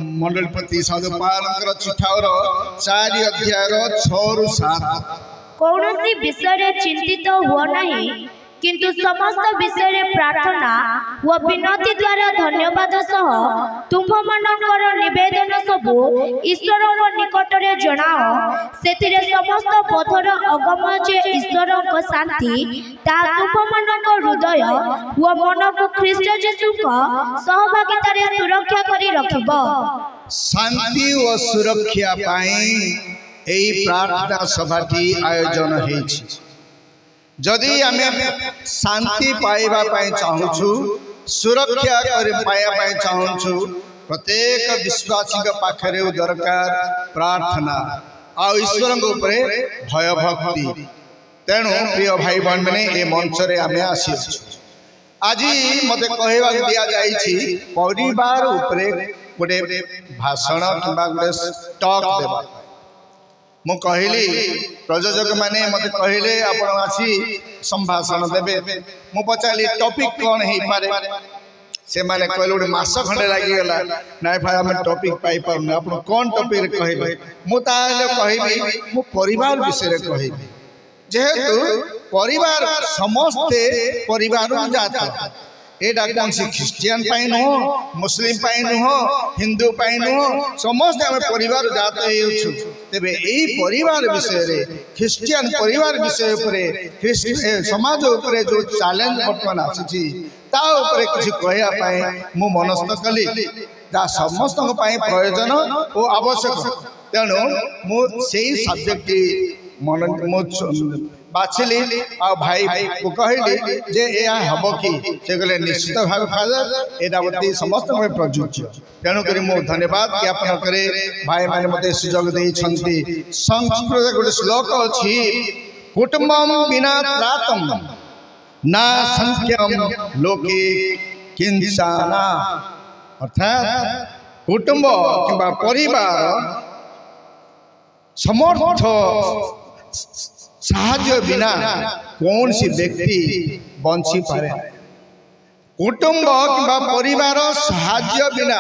मंडलपति साधुपाल चिठावर 4 अध्याय 6 ରୁ 7 कौनसी विषय चिंतित हुआ नहीं किंतु समस्त विषय प्रार्थना व विनती द्वारा धन्यवाद सह तुम मानकर निवेदन सबु ईश्वर निकट रे जणाओ सेतिरे समस्त पथर अगम जे ईश्वर को शांति ता तुम मानक हृदय व मन को ख्रीष्ट यीशु को सहभागिता रे सुरक्षा करी रखिबो। शांति व सुरक्षा पाई एई प्रार्थना सभाटी आयोजन हेछि। जदि आमे शांति पाइबा पाई चाहूछु सुरक्षा कर पाइबा पाई चाहूछु प्रत्येक विश्वासी के पाखरे दरकार प्रार्थना आ ईश्वर ऊपर भय भक्ति। तेणु प्रिय भाई बहन मैंने ये मंच रे आमे आसी आज मते कहवा दिया जाइछि परिवार ऊपर गोटे भाषण किबा गोटे टॉक देबा। मु कहली प्रयोजक माने मते कहले आपण आसी संभाषण देबे। मु पचाली टॉपिक कोन हे पारे से माने कहले गोटे मास खंडे लागी गेला नाय भाई हम टॉपिक पाई पर आपण कोन टॉपिक कहले मु ताले कहबी मु परिवार विषय रे कहबी जेहेतु परिवार समस्ते परिवार जात एडा कौन सी ख्रिस्टियन पाई नुह मुस्लिम पाई नुह हिंदू पाई नुह समस्त आम परिवार जात हो तेबे एई परिवार विषय रे ख्रिस्टियन परिवार विषय उपरे समाज उपरे जो चैलेंज वर्तमान आसी ता उपरे किछि कहया पाए मु मनस्थ कली जा समस्त प्रयोजन और आवश्यक। तेणु मु सेई सब्जेक्ट मन बाछिली आ भाई को कहली जे या हबो कि से गले निश्चित भाव फादर एटा बती समस्त में प्रयोज्य। तेणु करी मु धन्यवाद ज्ञापन करे भाई माने मते सुयोग देई छंती। संस्कृत गोटे श्लोक अछि कुटुंबम विना त्रातम ना संख्यम लोके किंचना अर्थात कुटुंब किबा परिवार समर्थ साहाय्य बिना कौन सी व्यक्ति बंची पारे। कुटुंब किंबा परिवार साहाय्य बिना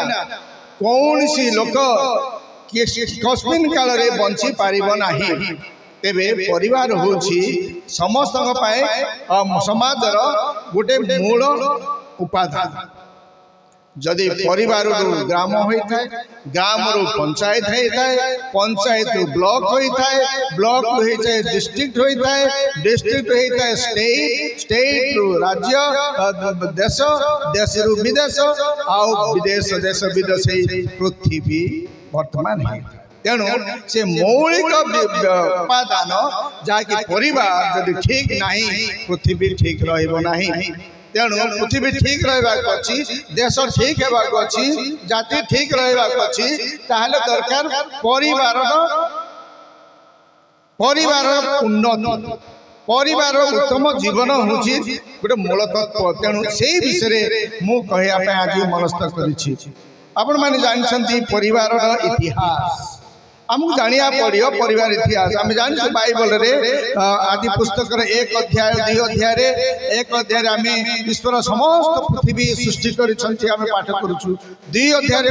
कौन सी लोक कस्मिन काल रे बंची पारिबो नाही। तेबे परिवार होछि समस्त समाजर गोटे मूल उपादान। जदि परिवार ग्राम होता है ग्राम रू पंचायत होता है पंचायत रू ब्लॉक होता है ब्लॉक होता है डिस्ट्रिक्ट होता है डिस्ट्रिक्ट होता है स्टेट स्टेट रू राज्य देश देश रू विदेश आउ विदेश देश विदेश पृथ्वी वर्तमान है। तेणु से मौलिक उपादान जहाँकि परिवार जदि ठीक नहीं पृथ्वी ठीक रहिबो नहीं। तेणु पृथ्वी ठीक रहा देश ठीक है जाति ठीक रहा दरकार परिवार उन्नति परिवार उत्तम जीवन हूँ गोटे मूल तत्व। तेणु से विषय मु कहवाई आज मनस्थ कर परिवार इतिहास आमको जानिया पड़ो परिवार इतिहास। आम जानते बाइबल रे आदि पुस्तक 1 अध्याय 2 अध्याय 1 अध्याय आम ईश्वर समस्त पृथ्वी सृष्टि कर पाठ करुचु 2 अध्याय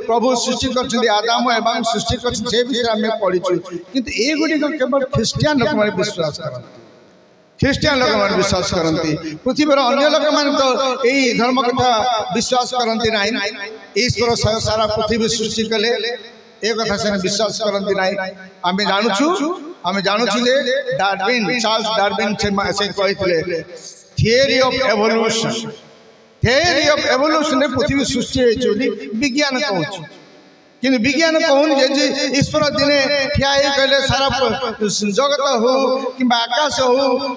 प्रभु सृष्टि कर आदाम एवं सृष्टि कर पढ़ीचु किंतु ये गुड़िक केवल ख्रिस्टियन लोक मैंने विश्वास करते ख्रिस्टियन लोक मैंने विश्वास करती पृथ्वीर अन्य लोक मैंने तो यही धर्म कथा विश्वास करती ना। ईश्वर सारा पृथ्वी सृष्टि कले एक कथा से विश्वास करती ना। आम जानूँ जे डार्विन चार्ल्स डार्विन से कहते थियरी ऑफ एवोल्यूशन पृथ्वी सृष्टि होती विज्ञान कहूँ कि विज्ञान कहूँ जे ईश्वर दिने ठिया कहले सारा जगत हो कि आकाश हो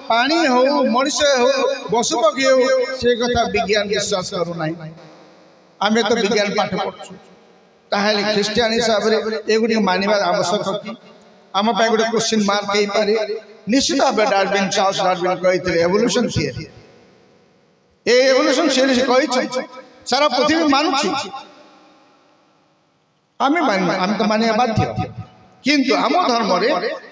पानी हो मनुष्य हो पशु पक्षी हो से कथा विज्ञान विश्वास करूना। आम तो विज्ञान पाठ पढ़ु ताहले ख्रिस्टियन हिसाब से एगुड़ी मानवा आवश्यक आम गोटे क्वेश्चन मार्क हो पारे। निश्चित भाव डार्विन चार्ल्स डार्विन कहते एवोल्यूशन थियरी ए एवोल्यूशन थियरी कही सारा पृथ्वी मानुछि आम तो मानिया बाध्य किंतु आम धर्म रे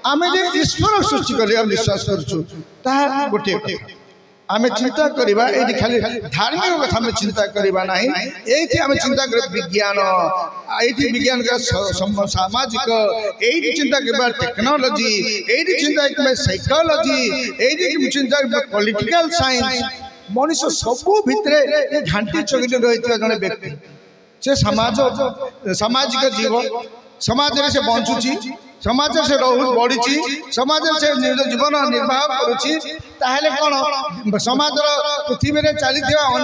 आम जे ईश्वर सृष्टि कले विश्वास करछु ता गोटे कथा आमे चिंता करिबा एठी खाली धार्मिक कथा में चिंता करिबा नाही एठी आमे चिंता कर विज्ञान एठी विज्ञान का सामाजिक एठी चिंता करबा टेक्नोलॉजी एठी चिंता करबा साइकोलॉजी एठी चिंता करबा पॉलिटिकल साइंस मनुष्य सबु भितरे ए घंटी चगिले रहितबा जने व्यक्ति से सामाजिक जीव समाज रे से बंचुची समाज से बढ़ी समाज से जीवन निर्वाह करुच्ची कौन समाज पृथ्वी में चली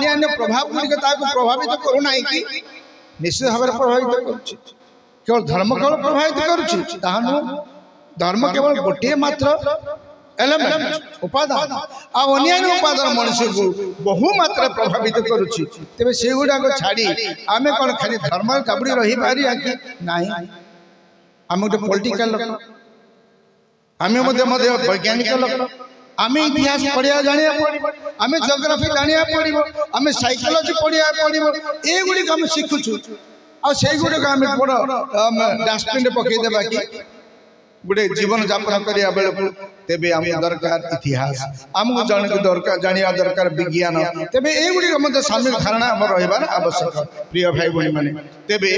अन्य प्रभाव गुड़िक प्रभावित करूना कि निश्चित भाव में प्रभावित केवल धर्म केवल प्रभावित करुच्ची धर्म केवल गोटे मात्र एलिमेंट उपादान अन्य उपादान मनुष्य को बहु मात्रा प्रभावित करुच्ची तेज से गुड़ाक छाड़ी आम कौन खाली धर्म चाबुड़ी रही पारि कि नहीं आम गोटे पॉलिटिकल लोक आम वैज्ञानिक लोक आम इतिहास पढ़िया जाना पड़ो आम जियोग्राफी जाना पड़ो आम साइकोलॉजी पढ़िया पड़ो ये गुड़िक आम शिखुचु आुड़िक आम बड़ डस्टबिन पकईदेवा कि गोटे जीवन यापन करने बेलू तेबे आम दरकार इतिहास आमको जन को दरकार जाना दरकार विज्ञान तेबे ये सामिल धारणा आम रहा आवश्यक प्रिय भाई भाई मैंने तेबे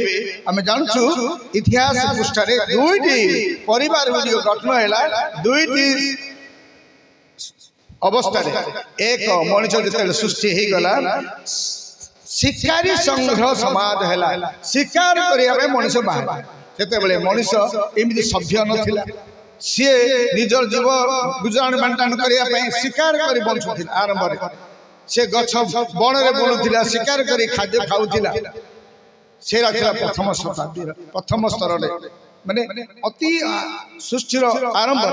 आम जानूँ इतिहास पृष्ठ दुईटी परिवार गुड़िक गठन है दुईटी अवस्था एक मनुष्य जो सृष्टि हो गला शिकारी संग्रह समाज है शिकार करने मनुष्य बाहर से मनुष्य एमती सभ्य नाला सी निजर जीव गुजराण बांटाण करने शिकार कर बंचुला आरंभ से गछ बण में बुलूला शिकार कर खाद्य खाऊला से रखा प्रथम शताब्दी प्रथम स्तर माने अति सृष्टिर आरंभ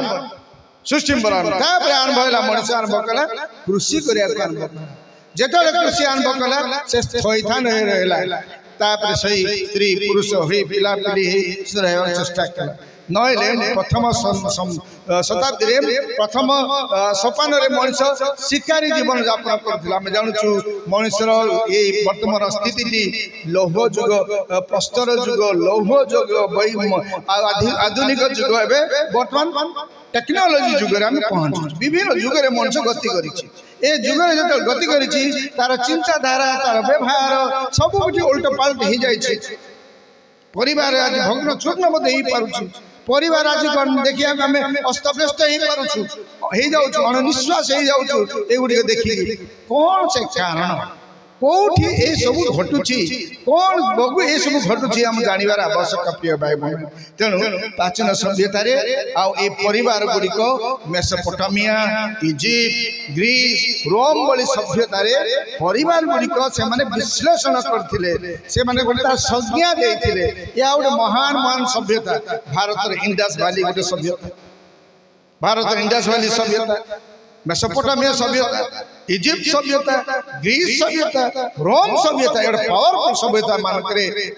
सृष्टि आरंभ है मनुष्य आरंभ कला कृषि करने आरंभ कला जिते कृषि आरंभ कला से थईथान रहा तापर सही स्त्री पुरुष हो पिला पिली चेष्टा कला नहले प्रथम शताब्दी प्रथम सोपान मनुष्य शिकारी जीवन यापन कर जानूँ मनुष्यर ये वर्तमान स्थिति लौह जुग प्रस्तर जुग लौह जुग आधुनिक जुग एवं बर्तमान टेक्नोलोजी जुगे आम पहुँचु विभिन्न जुगे मनुष्य गति कर जुगे जो गति कर तार चिंताधारा तार व्यवहार सब कुछ उल्ट पाल्ट हो जाए परिवार आज भग्न चूर्ण हो पार्छ परिवार आज देखिए आम अस्तव्यस्त हो जाऊँ अनिश्वास हो जाऊँ ये देखिए कौन से कारण कौटी ये सब घटुची कौन बगु ये सब घटुची आम जानवर आवश्यक प्रिय भाई बहन तेणु प्राचीन सभ्यतार परिवार गुड़िक मेसोपोटामिया इजिप्ट ग्रीस रोम भली सभ्यतार परिवार गुड़िक से विश्लेषण करते से संज्ञा देते या गोटे महान महान सभ्यता भारत इंडस वैली गोटे सभ्यता भारत इंडस वैली सभ्यता मेसोपोटामिया सभ्यता इजिप्ट सभ्यता ग्रीस सभ्यता रोम सभ्यता एक पावरफुल सभ्यता मानक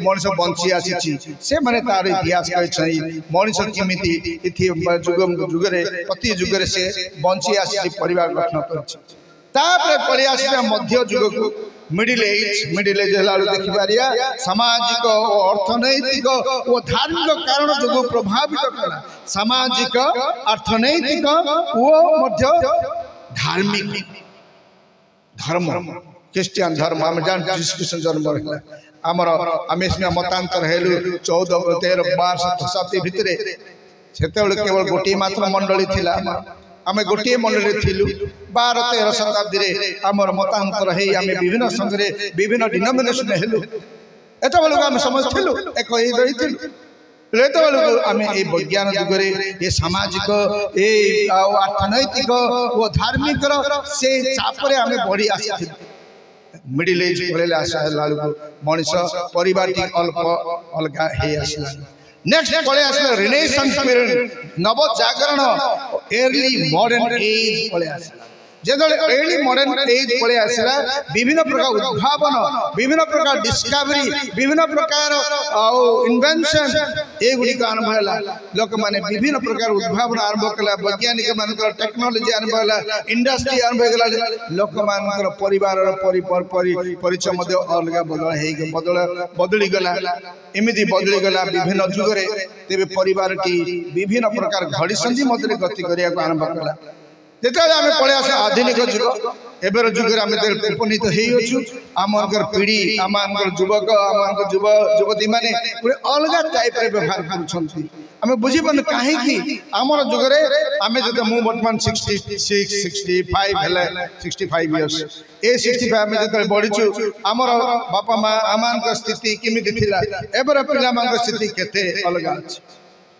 मनुष्य बंची आसी से माने तार इतिहास कही मनुष्य केमिति जुगरे प्रति जुगरे से बंची आसी परिवार गठन कर पलि आसा मध्य जुग को मिडिल एज देखिपार सामाजिक और अर्थनैतिक और धार्मिक कारण जो प्रभावित कला सामाजिक अर्थनैतिक धार्मिक धर्म क्रिश्चियन धर्म आम जान क्रिश्चियन धर्म आमर आम मतांतर हेलु 14 13 12 शताब्दी भितर से केवल गोटे मात्र मंडली थिला आम गोटे मंडली थिलु 12 13 शताब्दी आमर मतांतर है आम विभिन्न संघरे विभिन्न डिनोमिनेशन हेलु एत बेलू आम समझलु एक आम ये विज्ञान जुगरे ये सामाजिक ये अर्थनैतिक और धार्मिक से चापर आम बढ़ी आसी मिडिल एज पड़े आसा मनुष्य परिवार अल्प अलग आसला नेक्स्ट पड़े आसला रिनेसांस पीरियड नव जागरण अर्ली मॉडर्न एज पड़े आसला जो अर्ली मॉडर्न एज पड़े आसला विभिन्न प्रकार उद्भावन विभिन्न प्रकार डिस्कवरी विभिन्न प्रकार इन्वेंशन ये गुड़िक आरंभ है लोक मैंने विभिन्न प्रकार उद्भावन आरंभ कला वैज्ञानिक मान टेक्नोलोजी आरंभ है इंडस्ट्री आरंभ होगा लोक मान परिवार परिचय अलग बदली गला एमती बदली गला विभिन्न जुगरे तेरे परिवार टी विभिन्न प्रकार घड़ी संधि मध्य गति करने आरंभ कला যেତେବେଳେ ଆମେ ପଳେଇ ଆସେ ଆଧୁନିକ ଯୁଗ ଏବେର ଯୁଗରେ ଆମେ ଉପନୀତ ହେଇଅଛୁ ଆମମାନଙ୍କର ପିଢ଼ି ଆମମାନଙ୍କର ଯୁବକ ଆମମାନଙ୍କର ଯୁବତୀ ମାନେ ଗୋଟେ ଅଲଗା ଟାଇପ୍ରେ ବ୍ୟବହାର କରୁଛନ୍ତି ଆମେ ବୁଝିପାରୁନୁ କାହିଁକି ଆମର ଯୁଗରେ ଆମେ ଯଦି ମୁଁ ବର୍ତ୍ତମାନ 66 65 ହେଲେ 65 ଇୟର୍ସ ଏ 65 ଆମେ ଯେତେବେଳେ ବଢ଼ିଛୁ ଆମର ବାପା ମା ଆମମାନଙ୍କ ସ୍ଥିତି କେମିତି ଥିଲା ଏବେର ପିଲାମାନଙ୍କ ସ୍ଥିତି କେତେ ଅଲଗା ଅଛି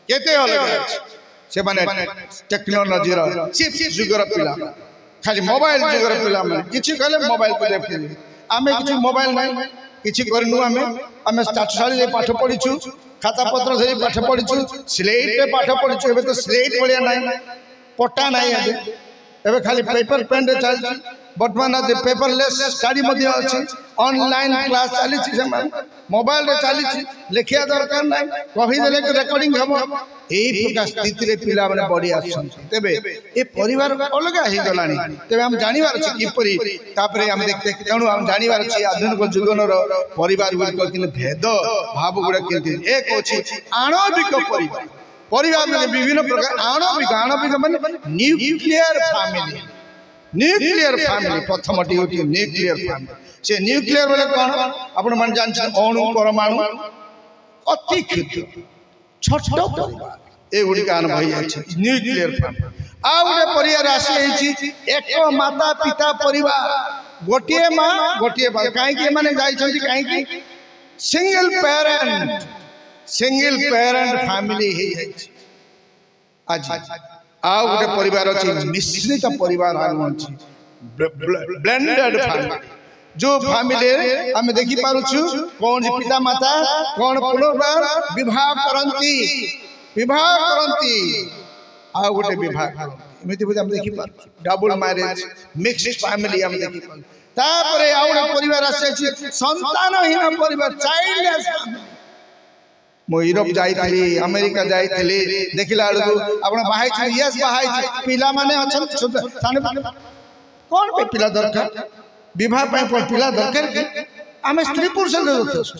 କେତେ ଅଲଗା ଅଛି ସେମାନେ ଟେକ୍ନୋଲୋଜିର ଚିପ୍ ଯୁଗର ପିଲା ଖାଲି ମୋବାଇଲ ଯୁଗର ପିଲାମାନେ କିଛି କହିଲେ ମୋବାଇଲକୁ ଦେଖିବେ ଆମେ କିଛି ମୋବାଇଲ ନାହିଁ କିଛି କରିନୁ ଆମେ ଚାଟଶାଳୀରେ ପାଠ ପଢ଼ିଛୁ ଖାତାପତ୍ର ଧରି ପାଠ ପଢ଼ିଛୁ ସ୍ଲେଟ୍ରେ ପାଠ ପଢ଼ିଛୁ ଏବେ ତ ସ୍ଲେଟ୍ ଭଳିଆ ନାହିଁ ପଟା ନାହିଁ ଏବେ ଖାଲି ପେପର ପେନ୍ରେ ଚାଲିଛି ବର୍ତ୍ତମାନ ଆଜି ପେପରଲେସ୍ ଷ୍ଟଡି ମଧ୍ୟ ଅଛି ଅନଲାଇନ୍ କ୍ଲାସ୍ ଚାଲିଛି ସେମାନେ ମୋବାଇଲରେ ଚାଲିଛି ଲେଖିବା ଦରକାର ନାହିଁ କହିଦେଲେ ରେକର୍ଡିଂ ହେବ এই প্রকার স্থিতিরে পিলাମାନେ বড়ি আসছেন তেবে এ পরিবার অলগা হয়ে গলানি তেবে আমি জানিবার আছে কিপরি তারপরে আমি দেখতে তেণু আমি জানিবার আছে আধুনিক যুগনর পরিবার গুড়িক কিন্তু ভেদ ভাব গুড়া কিন্তু এক আছে আণবিক পরিবার পরিবার মানে বিভিন্ন প্রকার আণবিক মানে নিউক্লিয়ার ফ্যামিলি প্রথমটি হচ্ছে নিউক্লিয়ার ফ্যামিলি সে নিউক্লিয়ার বলে কোন আপন মানে জানছেন অণু পরমাণু অতি ক্ষুদ্র ছোট পরিবার এগুড়িক আরম্ভ হয়ে যাচ্ছে নিউক্লিয়ার ফ্যামিলি আর গোটে পরিবার আসি হয়েছি এক মাতা পিতা পরিবার গোটিয়ে মা গোটিয়ে বাবা কাইকি এমানে যাইছন্তি কাইকি সিঙ্গল প্যারেন্ট ফ্যামিলি হয়ে যাচ্ছে আজ আর গোটে পরিবার আছে মিশ্রিত পরিবার আছে ব্লেন্ডেড ফ্যামিলি जो फैमिली आम देखी पारुछु कौन पिता माता कौन पुनर्बार विवाह करंती आ गोटे विवाह एमिति बुझ हम देखी पारुछु डबल मैरिज मिक्स्ड फैमिली हम देखी पारु तापरे आ गोटे परिवार आसे संतानहीन परिवार चाइल्डलेस फैमिली मो यूरोप जाइथली अमेरिका जाइथली देखिला बेलू आपण बाहाई छी यस बाहाई छी पिला माने अछन कौन पे पिला दरकार विवाह पिला दरकार कि आम स्त्री पुरुष यथेष्ट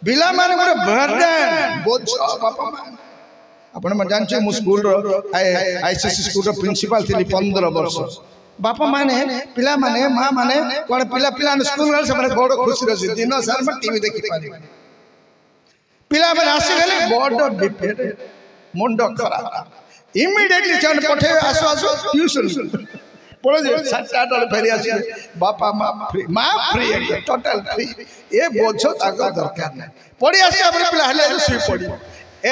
पिला मान गोटे बर्डन बोझ बापा आपण जानते मु स्कूल आईसीएससी स्कूल प्रिंसिपल थी 15 वर्ष बापा माने पिला माने माँ माने कौन पिला पिला स्कूल गले से बड़ खुशी रही दिन सार में टीवी देखी पारे पिला मैंने आसीगले बड़ विपेट मुंड खराब इमिडिएटली चल पठे आसो आसो ट्यूशन पढ़े फेरी आस बापा माँ फ्री टोटाल फ्री ये बोझ ताक दरकार ना पढ़ी आस पिला शुई पड़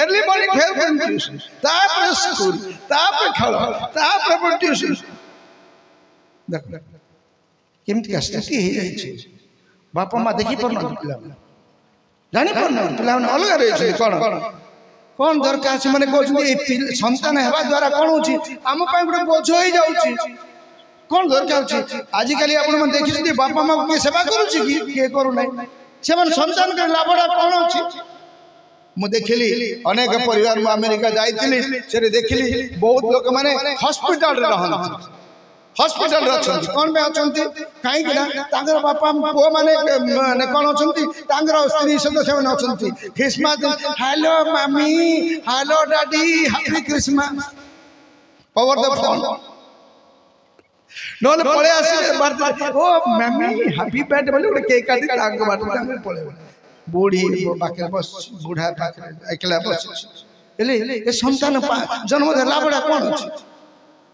अर्ली मॉर्निंग फेर ट्यूशन तापर स्कूल तापर खेल तापर ट्यूशन देख केमती स्थिति हो जाए बापा माँ देखी पार पिला जानी पार पिला अलग रही कौन कौन दरकार से मैंने कहते संतान होगा द्वारा कौन हो आम गोटे बोझ हो जाऊँगी कौन दरकार आजिकल आप देखिए बापा माँ किए सेवा किए करूना से संतान के लाभटा कौन अच्छी मुझे देखिली अनेक परिवार में अमेरिका जाइली से देखिली बहुत लोक मैंने हॉस्पिटल हॉस्पिटल अच्छा कौन पे अच्छा कहीं बापा पुओ मैंने कौन अच्छा स्त्री सदस्य मैंने अच्छा क्रिसमस हेलो मामी hello daddy happy Christmas power the phone नोले पळे आसी ओ मम्मी हैप्पी बर्थडे बोले गोटे केक काटी तांग बाटे हम पळे बूढ़ी पाखे बस बूढ़ा पाखे एकला बस एले ए संतान जन्म देला बडा कोन अछि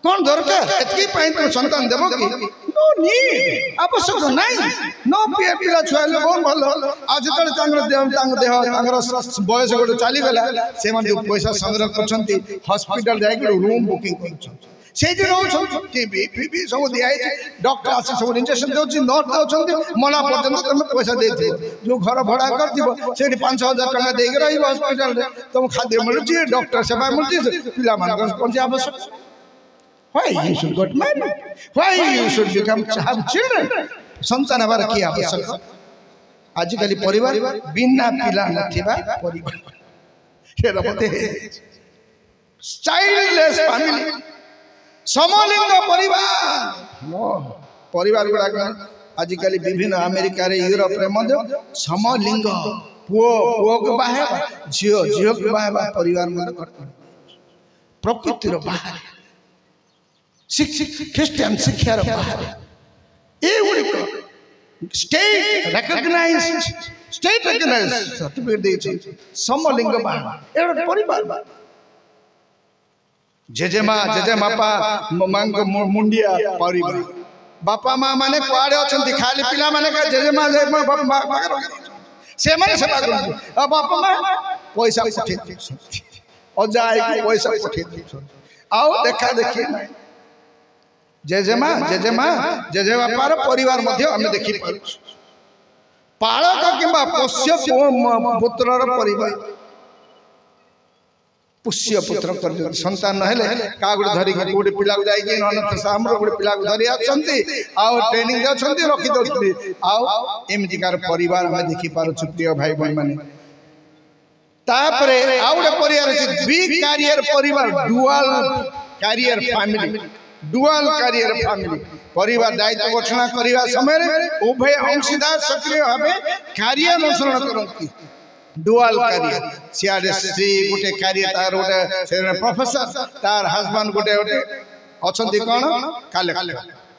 कोन दरकार एतकी पई तो संतान देबो कि नो नीड आवश्यक नाही नो पिला छुआले कोन भलो आज तळे तांगर देह तांगर बयस गोटे चली गला से मन पैसा संग्रह करछंती हॉस्पिटल जाय के रूम बुकिंग करछंती से टीवी फीवी सब दिखाई डॉक्टर आसी सब इंजेक्शन दे नर्स दे मना पर्यटन तुम पैसा दे जो घर भड़ा कर 5,000 टका दे हॉस्पिटल तुम खाद्य मिलूँ डॉक्टर सेवा मिलती पिला कौन सी आवश्यक Why you should get married? Why you should become have children? संतान हबार की आवश्यक आजिकल परिवार बिना पिला नथिबा परिवार के रबते चाइल्डलेस फैमिली समलिंग परिवार गुड़ा आजिकल विभिन्न अमेरिका यूरोप समलिंग पुओ को बाहे झील को बाहे परिवार प्रकृतिर बाहर ଖ୍ରୀଷ୍ଟିଆନ ଶିକ୍ଷାର ବାହାରେ ଏଗୁଡିକ स्टेट रिकॉग्नाइज्ड सर्टिफिकेट देछि समलिंग बाहा एटा परिवार जेजेमा जेजेमापा मांग मुंडिया परिवार बापा माँ माने कुआडे अछंती खाली पिला माने का जेजेमा बापा से माने सेवा करथि आ बापा माँ पैसा पठे अजाय को पैसा पठे आओ देखा देखी नहीं जेजेमा जेजेमा जेजेबापार परिवार मध्य आम देखी पालक किंबा पोष्य पुत्रर परिवार पुष्य पुत्र कर संतान नहेले का गुड धरि गोटे पिला को जाई अनंत सामर गोटे पिला को धरि आछंती आ ट्रेनिंग दे आछंती रखी दउछंती आ एमजिकार परिवार हम देखि पारो प्रिय भाई बहन माने तापरे आ गोटे परिवार अछि बी कैरियर परिवार dual career family dual career family परिवार दायित्व घोषणा करने समय उभय अंशीदार सक्रिय भाव कार्य अनुसरण करती डुअल कैरियर सियाडे स्त्री गोटे कैरियर तार गोटे प्रोफेसर तार हस्बैंड गोटे गोटे अछंती कोन कलेक्टर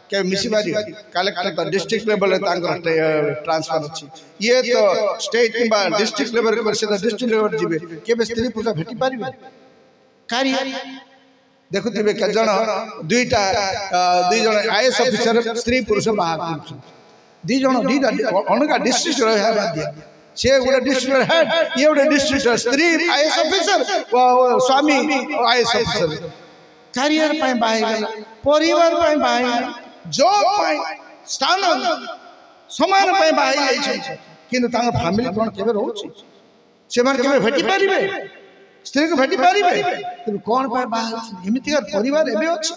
के मिसी बारी कलेक्टर तो डिस्ट्रिक्ट लेवल ट्रांसफर अच्छी ये तो स्टेट किंबा डिस्ट्रिक्ट लेवल कर से डिस्ट्रिक्ट लेवल जीवे केबे स्त्री पुरुष भेटी पारिबे कैरियर देखुथिबे के जण दुईटा दुई जण आईएएस ऑफिसर स्त्री पुरुष बाहा दुई जण दुईटा अनका डिस्ट्रिक्ट रहा बाध्य से गोटे डिस्ट्रिक्ट हेड ये गोटे डिस्ट्रिक्ट स्त्री आईएएस ऑफिसर स्वामी आईएएस ऑफिसर कैरियर पय बाहे गेला परिवार पय बाहे जॉब पय स्थान समान पय बाहे जाई छै किंतु तांग फैमिली कोन केबे रहउछि से मार केबे भेटि पारिबे स्त्री को भेटी पारिबे तुम कौन पाए बाहर एमितिका परिवार एबे अछि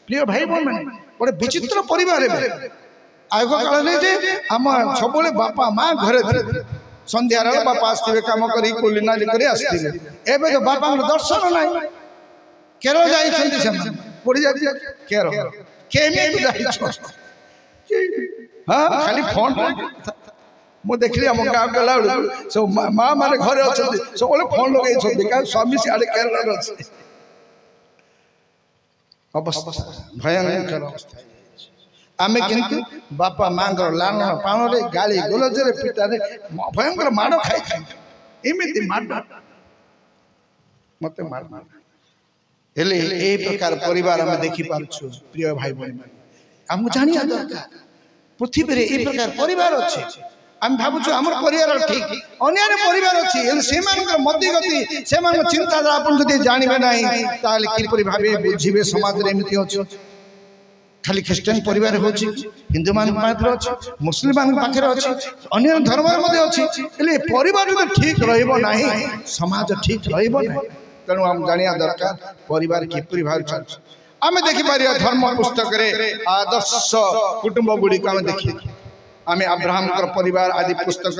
प्रिय भाई बहन माने बड़े विचित्र परिवार एबे आगो काल नै जे हम सबले बापा मां घरे थे संध्या रे बापा आस्तिबे काम करी कोलिनाली करी आस्तिबे एबे तो बापा के दर्शन नै केरल जाई छथि से पड़ी जाती केरल केमे जाई छ हां खाली फोन मु देखली हम गाँव गला सब माँ माने घरे अच्छा सब बोले फोन लगे स्वामी सियाड़े केरल अवस्था भयंकर अवस्था आम किंतु बापा माँ लालन पाण गाली गोलजरे पिटारे भयंकर माड़ खाई एमती माड़ मत माड़ हेले ए प्रकार परिवार आम देखि पारछु प्रिय भाई बहन आम जानिया दरकार पृथ्वी रे ए प्रकार परिवार अच्छे हम भावुँ आम परिवार ठीक अन्य परिवार अच्छी से मध्यगति से चिंताधारा आप जानवे ना किपरि भावे बुझे समाज में एमती अच्छे खाली ख्रीस्टान परिवार हो हिंदू मान अच्छे मुस्लिम मान पाखे अच्छे अन्य धर्म अच्छी परिवार जो ठीक रहा समाज ठीक रहा तेणु आम जाना दरकार परिवार किपरि भाव चलছে आम देखिपर धर्म पुस्तक आदर्श कुटुंब गुड़िक आम देखिए आम अब्राहम परिवार आदि पुस्तक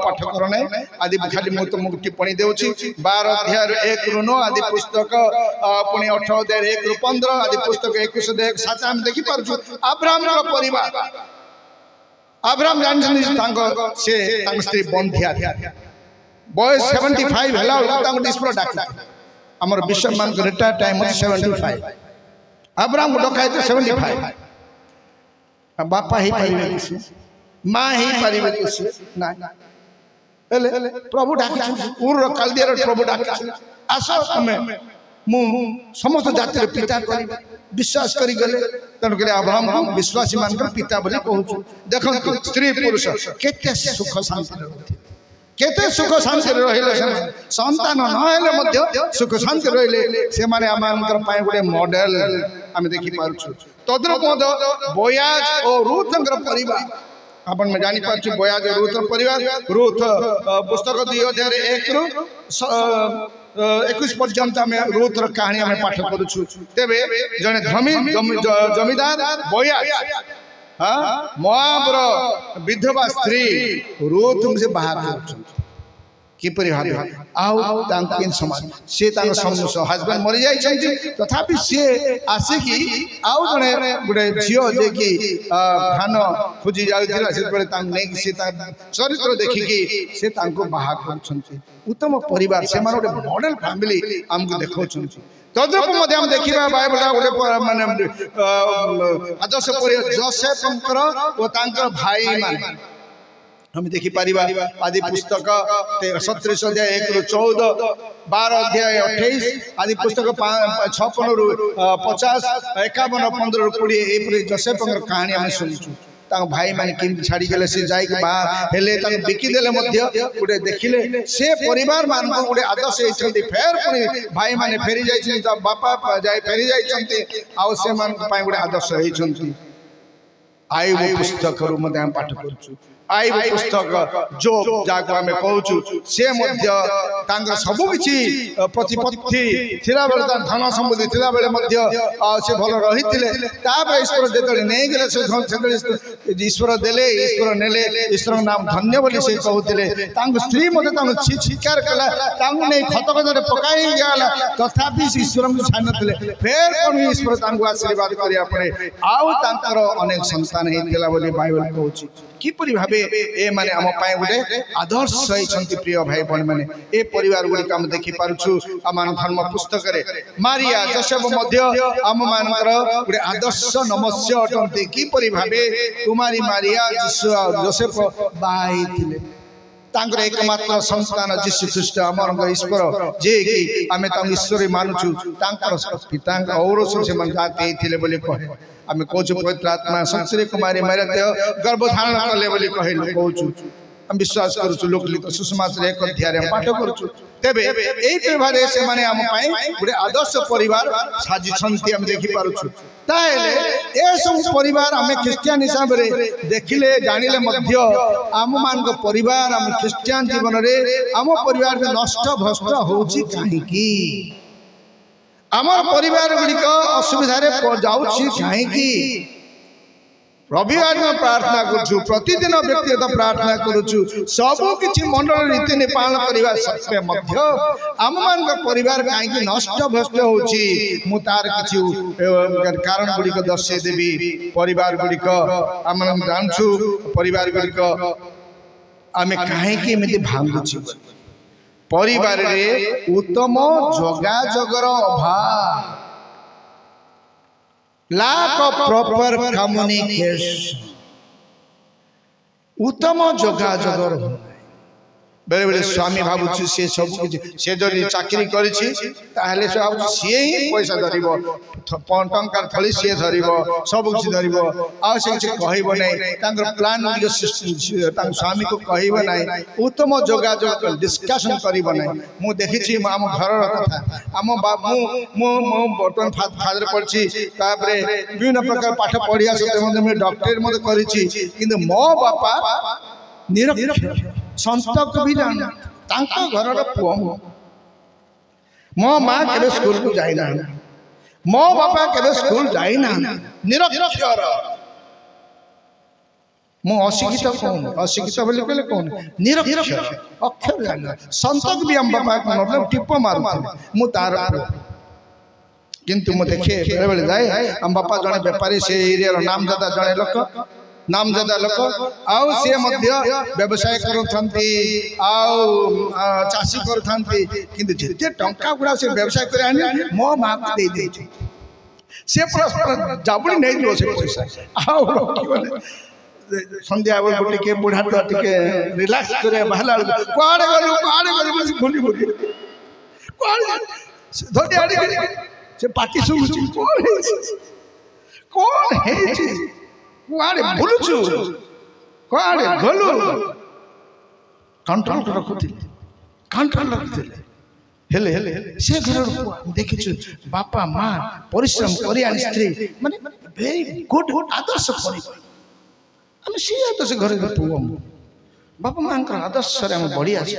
पाठ करना आदि खाली मुझे तुमको टिप्पणी देउछि 12 अध्याय 1 ରୁ 9 आदि पुस्तक पुणी 18 अध्याय 1 ରୁ 15 आदि पुस्तक 21 अध्याय 7 आम देखि पारछु अब्राहम परिवार अब्राहम जानछन से स्त्री बंधिया बयस 75 हला तांको डिस्प्ले डाक हमर विश्व मान को रिटायर टाइम 75 अब्राहम को डकाय 75 बापा ही परिवे किसी माँ ही पारिबे किसी ना एले प्रभु डाक उर कालदियार प्रभु डाक आसो हमें मु समस्त जाति पिता करी विश्वास करी गले तन के अब्राहम को विश्वासी मान कर पिता बोली कहू देखंतु स्त्री पुरुष केते सुख शांति रहथि केते सुख शांति रहिले संतान न हेले मध्य सुख शांति रहिले से माने आमानकर पाए गुडे मॉडल हम देखि पारछु तद्रुप बोयाज और रूथंकर परिवार अपन में जानी पारछु बोयाज और रूथ परिवार रूथ पुस्तक 2 अध्याय 1 ରୁ 21 पर्यंत में रूथ र कहानी हम पाठ करूछु तेबे जने धमी जमीदार बोयाज हां मोआब रो विधवा स्त्री रूथ से बाहर करछु किपरि भाबे आउ तांकिन समाज से हजबैंड मरी जाइछन्ति तथापि से आसिकी आउ जने गुडे झियो जे कि खान खोजी जाउथिला से बेले तां नै से चरित्र देखिकी से तांको बाहा करछन्ति उत्तम परिवार से माने मॉडल फैमिली हमको देखौछन्ति तद्रूप मध्य हम देखिबा बाइबल गोटे माने आदर्श परिवार जोसेफंकर ओ तांकर भाई माने हम देखि परिवा आदि पुस्तक 37 अध्याय 1 रु 14 12 अध्याय 28 आदि पुस्तक 56 रु 50 51 15 रु 20 ए परि जोसेफंकर कहानी हम सुनिछु ता भाई माने किम छाडी गेले से जाई के बा हेले ता बिकी देले मध्य गुटे देखिले से परिवार मान को गुटे आदर्श हेछन्ति फेर पुनी भाई माने फेरी जाई ता बापा जाई फेरी जाई छन्ति आ से मान पाई गुटे आदर्श हेछन्ति आइब पुस्तक रु मध्य हम पाठ करछु आइब पुस्तक जो जाको आमे कहूछु से मध्य तांगर सब किछि प्रतिपत्ति थिला बेले ता धन संपत्ति थिला बेले मध्य से भल रहितिले तापर ईश्वर जेतले नै गेले से सेतले ईश्वर देले ईश्वर नेले ईश्वर नाम धन्य बोली से कहउतिले तांग स्त्री मध्य तांग छिकार कला तांग नै खतकजरे पकाई गेला तथापि ईश्वर को छानतले फेर कोन ईश्वर तांग आशीर्वाद करिया परे आउ तांकर अनेक संतान हेतिला बोली बाइबल कहउछि किपरि भाबे ए माने हम पाए गुटे आदर्श होइछन्ति प्रिय भाई बहन माने ए परिवार गुडी काम देखि पारुछु आमान धर्म पुस्तक रे मारिया जोसेफ मध्य हम मानकर गुटे आदर्श नमस्य अटन्ति किपरि भाबे कुमारी मारिया जोसेफ बाई थिले तांकर एकमात्र संतान जीशु ख्रीष्ट अमर ईश्वर जे कि आमे तां ईश्वर मानुछु तांकर पिता औरस से मन जाते थिले बोली कहे आमे कहूछु पवित्र आत्मा संस्कृति कुमारी मारिया गर्भधारण कले बोली कहले कहूछु हम विश्वास करूछु लोकलित सुसमाचार 1 अध्याय हम पाठ करूछु तेबे एई परिवारे से माने हम पाई गुटे आदर्श परिवार साजी छन्ति हम देखि पारुछु ताहेले ए सब परिवार हमें क्रिश्चियन हिसाब रे देखिले जानिले मध्य हम मान को परिवार हम क्रिश्चियन जीवन रे हम परिवार में नष्ट भ्रष्ट होउची काहे की हमर परिवार गुडी को असुविधा रे जाउची काहे की रविवार में प्रार्थना करूँ प्रतिदिन व्यक्तिगत प्रार्थना करूँ सब किसी मंडल रीति नि पालन करने सत्वे मध्य आम मान परिवार कहीं नष्ट भ्रष्ट होची मु तार किछि कारण गुड़िक दर्शे देवी परिवार गुड़िक आम जानछु परिवार गुड़िक आम कहीं एमती भांगुची परिवार रे उत्तम जोगाजोगर अभाव lack of proper communication उत्तम जोगाजोगर बेले बेले स्वामी भावुची से सब किछि से जरी चाकरी करिछि ताहले से भावुची से ही पैसा धरिबो टंकार थली से धरिबो सब किछि धरिबो आ से किछि कहइबो नै तांकर प्लान के सिस्टम तांग स्वामी को कहइबो नै उत्तम जोगाजोग डिस्कशन करिबो नै मु देखिछि हम घरर कथा हम मु बर्तन फादर पढ़छि तापरे विभिन्न प्रकार पाठ पढ़िया सते मते मैं डॉक्टर मते करिछि किंतु मो बापा निरक्षर संतक भी जान तांका घरर पुओ मो मां केबे स्कूल को जाइना मो बापा केबे स्कूल जाइना निरक्षर मो अशिक्षित कौन अशिक्षित बोले कहले कौन निरक्षर अक्षर जान संतक भी हम बापा को मतलब टिप मारु मु तार किंतु मु देखे बेले बेले जाए हम बापा जने व्यापारी से एरिया रो नाम दादा जने लोक नामजादा लोक आउ से मध्य व्यवसाय करथंती आउ चासी करथंती किंतु जेते टंका गुडा से व्यवसाय करे आनी मो मां को दे देछि से परस्पर जाबुनी नै जो से पैसा आउ संध्या बेल गुटी के बुढ़ा तो टिके रिलैक्स करे बहला कोआडे गलु भूली भूली कोआडे धोडी आडी से पाटी सुमुची कोन हे छी कुआडे भूलुछु कुआडे गलु कंट्रोल रखुथिले हेले से घर देखिछु बापा मां परिश्रम करी आनी स्त्री माने वेरी गुड आदर्श परिवार हम से आदर्श घर पुओ बापा मां कर आदर्श रे हम बढ़ी आछि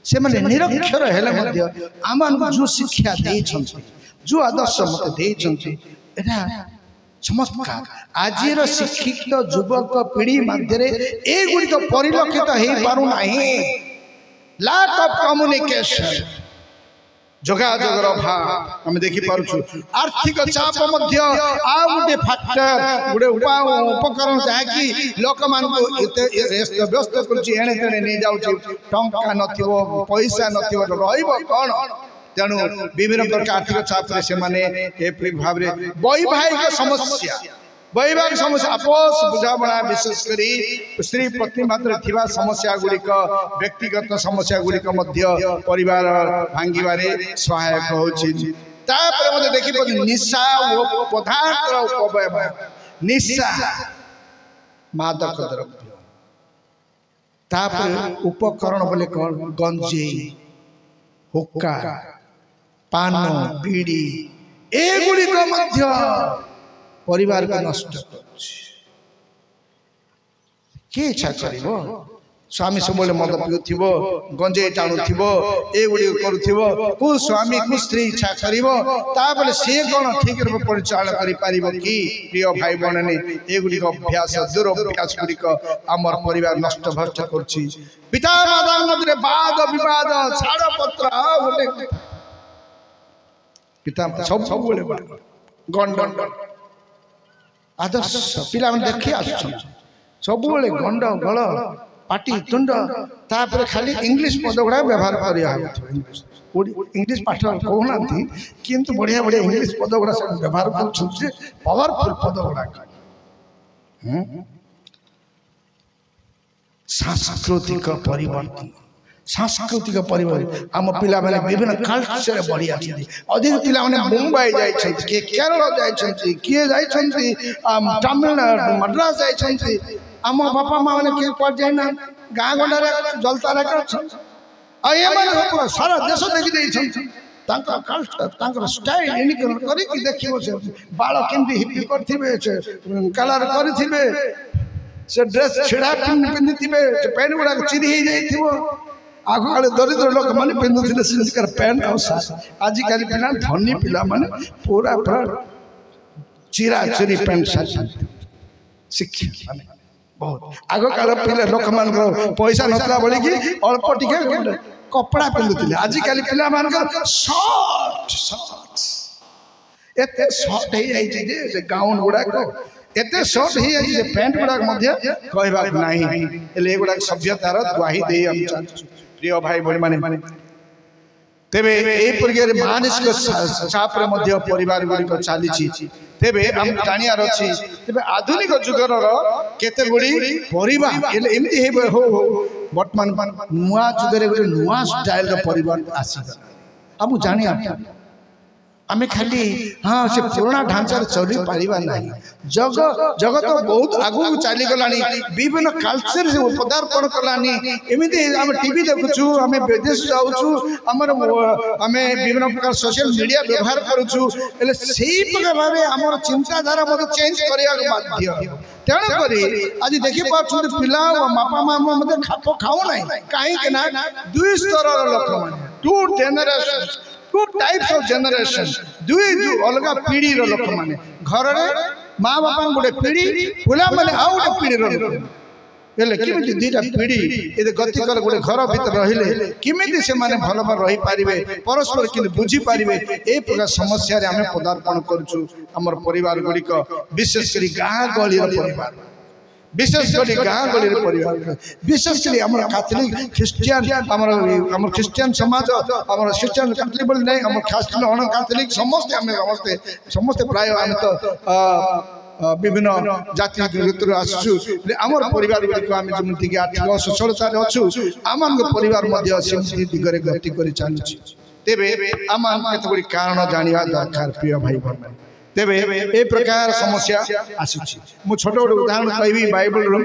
से माने निरक्षर हेले मध्य आमान जो शिक्षा देइ छथि जो आदर्श मते देइ छथि एटा चमत्कार आजिर शिक्षित युवक पीढ़ी मध्य ए गुड़िक परिलक्षित हो पारु नाही lack of communication যোগাযোগের অভাব আমি দেখি পারছু আর্থিক চাপ মধ্য আর গোটে ফ্যাক্টর গোটে উপকরণ যাকি লোকমানଙ୍କୁ ব্যস্ত করছি এনে তেনে নিয়ে যাଉଛି টঙ্কা নথিব পয়সা নথিব রহিব কোন তেণু বিভিন্ন প্রকার আর্থিক চাপরে সেমানে এপরি ভাবে বৈবাহিক সমস্যা আপোষ বুঝাবনা বিশেষ করে স্ত্রী পত্নী মাত্র থিবা সমস্যা গুড়িক ব্যক্তিগত সমস্যা গুড়িক মধ্য পরিবার ভাঙ্গিবারে সহায়ক হচ্ছে তারপরে মধ্যে দেখি নিশা ও পদার্থর অপব্যবহার নিশা মাদক দ্রব্য তারপরে উপকরণ বলে গঞ্জেই হুক্কা পান বিড়ি এগুলিক মধ্য परिवार को नष्ट किए इच्छा कर स्वामी सब मद पिउथिब गंजे टाणुथिब एगुड़ी करुथिब को स्वामी को स्त्री इच्छा कर सी कौन ठीक रूप परिचालन कर कि प्रिय भाई बहन एगुड़ी अभ्यास दुरभ्यास गुड़िक आमर परिवार नष्ट भ्रष्ट कर पिता माता मध्य वाद विवाद छाड़पत्र पिता सब गंड आदर्श पिला देखी आसुन सब गंड गल पाटी तुंड तापर खाली इंग्लिश पद गुड़ा व्यवहार कर इंग्लिश पाठ कहना किंतु बढ़िया बढ़िया इंग्लिश पद गुड़ा व्यवहार कर पावरफुल पद गुड़ा सांस्कृतिक परिवर्तन सांस्कृतिक परिवर्तन आम पिला माने विभिन्न कल्चर बढ़ी आछथि अधिक पिला माने मुंबई जाइछथि के केरल जाइछथि किए जाइछथि तमिलनाडु मद्रास जाइछथि आम बापा माँ माने के पर जाइना गाँ गंडारे जलता रे करछ आ ए माने सारा देश देखि दैछथि तांका कल्चर तांका स्टाइल इनिकल करी कि देखिबो से बाल केमति हिपी करथिबे से कलर करथिबे से ड्रेस छिड़ा पिन्धिथिबे से पैंट गुडा चिरी हे जाइथिबो आगे दरिद्र लोक मैंने पिंधुले सिंकर पैंट और सार्ट आजिकल पिला धनी पिला माने पूरा पूरा चिरा चिरी पैंट सार्ट शिक्षा बहुत आग काल पिला लोक मान पैसा नतला बोली कि अल्प टिके कपड़ा पिंधुले आजिकल पिला मान शॉर्ट शॉर्ट्स एते शॉर्ट हे जाई जे से गाउन गुडा को एते शॉर्ट हे जाई जे पैंट गुडा मध्य कहबा नाही एले गुडा सभ्यतार द्वाही देई हम चाहू प्रिय भाई भाई माने तेबे ए प्रकार मानसिक चाप रे मध्य परिवार गुडी चली तेबे हम जानियार अछि तेबे आधुनिक जुगर केते गुडी परिवार एले एमती हे हो वर्तमान नुआ जुगरे गुडी नुआ स्टाइल रो परिवार आसी हम जानिया आमे खाली हाँ से पुराना ढांचा चली पारिबा नहीं जगत बहुत आगु चली गलानी विभिन्न कल्चर से पदार्पण कलानी एमिति हम टीवी देखुछु हमें विदेश जाउछु हमर हमें विभिन्न प्रकार सोशल मीडिया व्यवहार करूछु एले सेही प्रकार भाबे हमर चिंताधारा मत चेंज करिया बाध्य तेणु करी आज देखि पाछु पिला बापा मामा मते खाप खाऊ नाही काहे के ना दुई स्तर लोक माने two generation two types of generation दुई जो अलग पीढ़ी रो लोक माने घर रे मां बापा गोटे पीढ़ी पुला माने आ गोटे पीढ़ी रो लोक एले किमिति दुईटा पीढ़ी एते गति कर गोटे घर भीतर रहिले किमिति से माने भल भल रही पारिबे परस्पर किन बुझी पारिबे ए प्रकार समस्या रे हमें पदार्पण करछु हमर परिवार गुडी को विशेष करी गां गली रो परिवार विशेष करी गाँ गली परिवार विशेष करी हमर कैथोलिक क्रिश्चियन हमर क्रिश्चियन समाज हमर क्रिश्चियन कैथोलिक बोल नहीं हमर खास अन कैथोलिक समस्त समस्त प्राय हम तो विभिन्न जाति भितर आसु हमर परिवार को हम जमति के आर्थिक सचलता अच्छु आम परिवार मध्य सेमति दिगरे गति करि चालुछि तेबे आम केते गुडी कारण जानिबा दरकार प्रिय भाई बहन तेबे ए प्रकार समस्या आसुछि मु छोट छोट उदाहरण कहबी बाइबल रो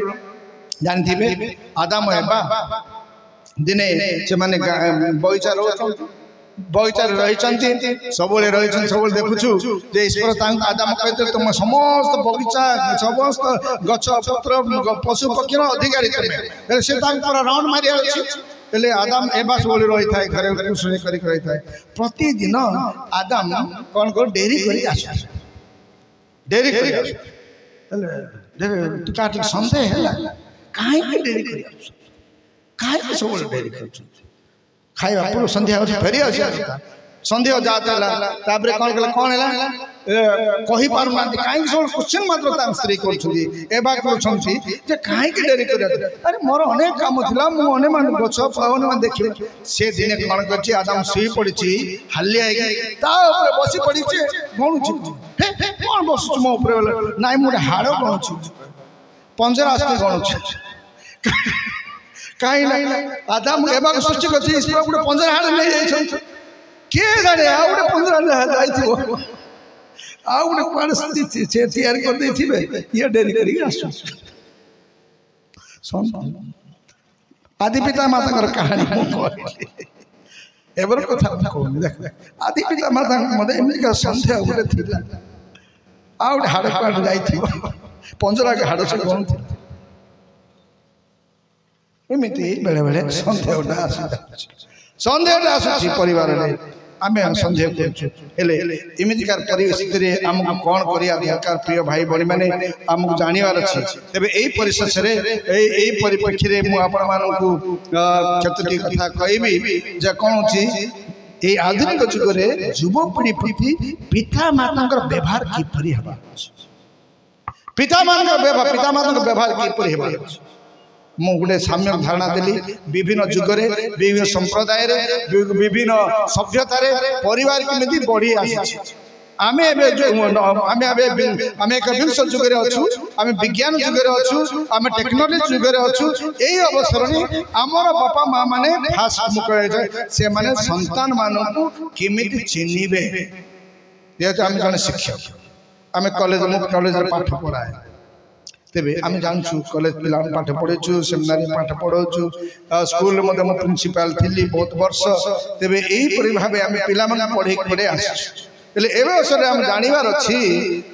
जानथिबे आदम एबा दिने से माने बगीचा रही सबले रही सब देखुछु जे ईश्वर तांक आदम कहते तुम समस्त बगीचा समस्त गछ पत्र पशु पक्षी अधिकारी तुमे से तांक पूरा राउंड मारि अछि एले आदम एबा सबले रही थाए घरे कुसुनी करी रही थाए प्रतिदिन आदम कोन को डेरी करी आसु डेरी करी तू काटी संदेह है काहे के डेरी करी काहे के सब डेरी कर खाଇବା पूरा संध्या फेरी आसी संदेह जाता तापर कौन है कही पार ना कहीं सब क्वेश्चन मात्र स्त्री कर कहीं डेरी कर अरे मोर अनेक काम था मुझे गछ पवन देखिए से दिने कौन कर आदम शुई पड़ी हालिया बसी पड़ी गणुची कौन बस मो ना मुझे हाड़ गणुची पंजरा आसती गणुची कहीं आदम एवं सृष्टि कर गोटे पंजरा हाड़ नहीं जाए किए जाने आ गोटे पंजरा जाइए आउ गोटे कौन तैयारी कर ये डेरी कर आदि पिता माता कहानी एवर कथा कहूँ देख आदि पिता माता मत एमती संध्या गोटे थी आ गोटे हाड़ कौन जा पंजरा के हाड़ से कौन थी एमती बेले बेले सन्देहटा सन्देहटा आसूँ परिवार आम सन्देह करमिकार परिस्थिति आमको कौन करिया दरकार प्रिय भाई बड़ी मैंने आमको जानवर अच्छे तेज यही परिशेष यही परिप्रेक्षी केतोटी कथा कहबी जे कौन ये आधुनिक जुगे युवपीढ़ी प्रति पिता माता व्यवहार किपरि हेबा पिता माता व्यवहार किपरि हेबा मु गोटे साम्यक धारणा देली विभिन्न जुगरे विभिन्न संप्रदाय विभिन्न सभ्यतार परिवार केमी बढ़ी आसी आम एक विंश जुगे अच्छु आम विज्ञान जुगे अच्छु आम टेक्नोलोजी जुगे अच्छु यही अवसर में आमर बापा माँ मैंने फास्ट मुख्य से माने संतान मानू केमी चिन्हे जेहेतु आम जन शिक्षक आम कॉलेज पाठ पढ़ाए तेबे आम जानूँ कॉलेज पिला पाठ पढ़ेचु सेमिनारी पाठ पढ़ाऊँ स्कूल प्रिंसिपाल थी बहुत वर्ष तेबे यही भाव आम पिला पढ़े पढ़े आसले एवं आम जानवर अच्छी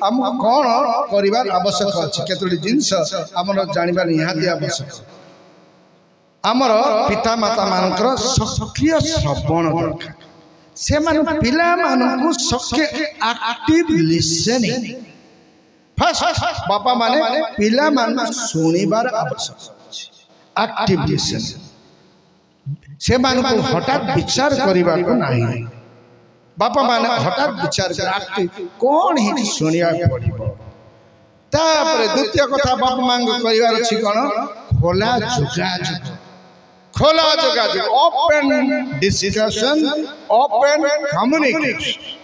आम कौन कर आवश्यक अच्छी केतोटी जिनस आम जानवा निहाती आवश्यक आमर पिता माता मान सक्रिय श्रवण दरकार से पिला एक्टिव लिसनिंग फर्स्ट बापा माने पिला मान सुनिबार आवश्यक एक्टिव लिसनिंग से मानू हठात विचार करने को नहीं बापा माने हठात विचार कर कौन ही शुणा पड़ो तापर द्वितीय कथा बापा मांग कर खोला जोगाजोग open discussion open communication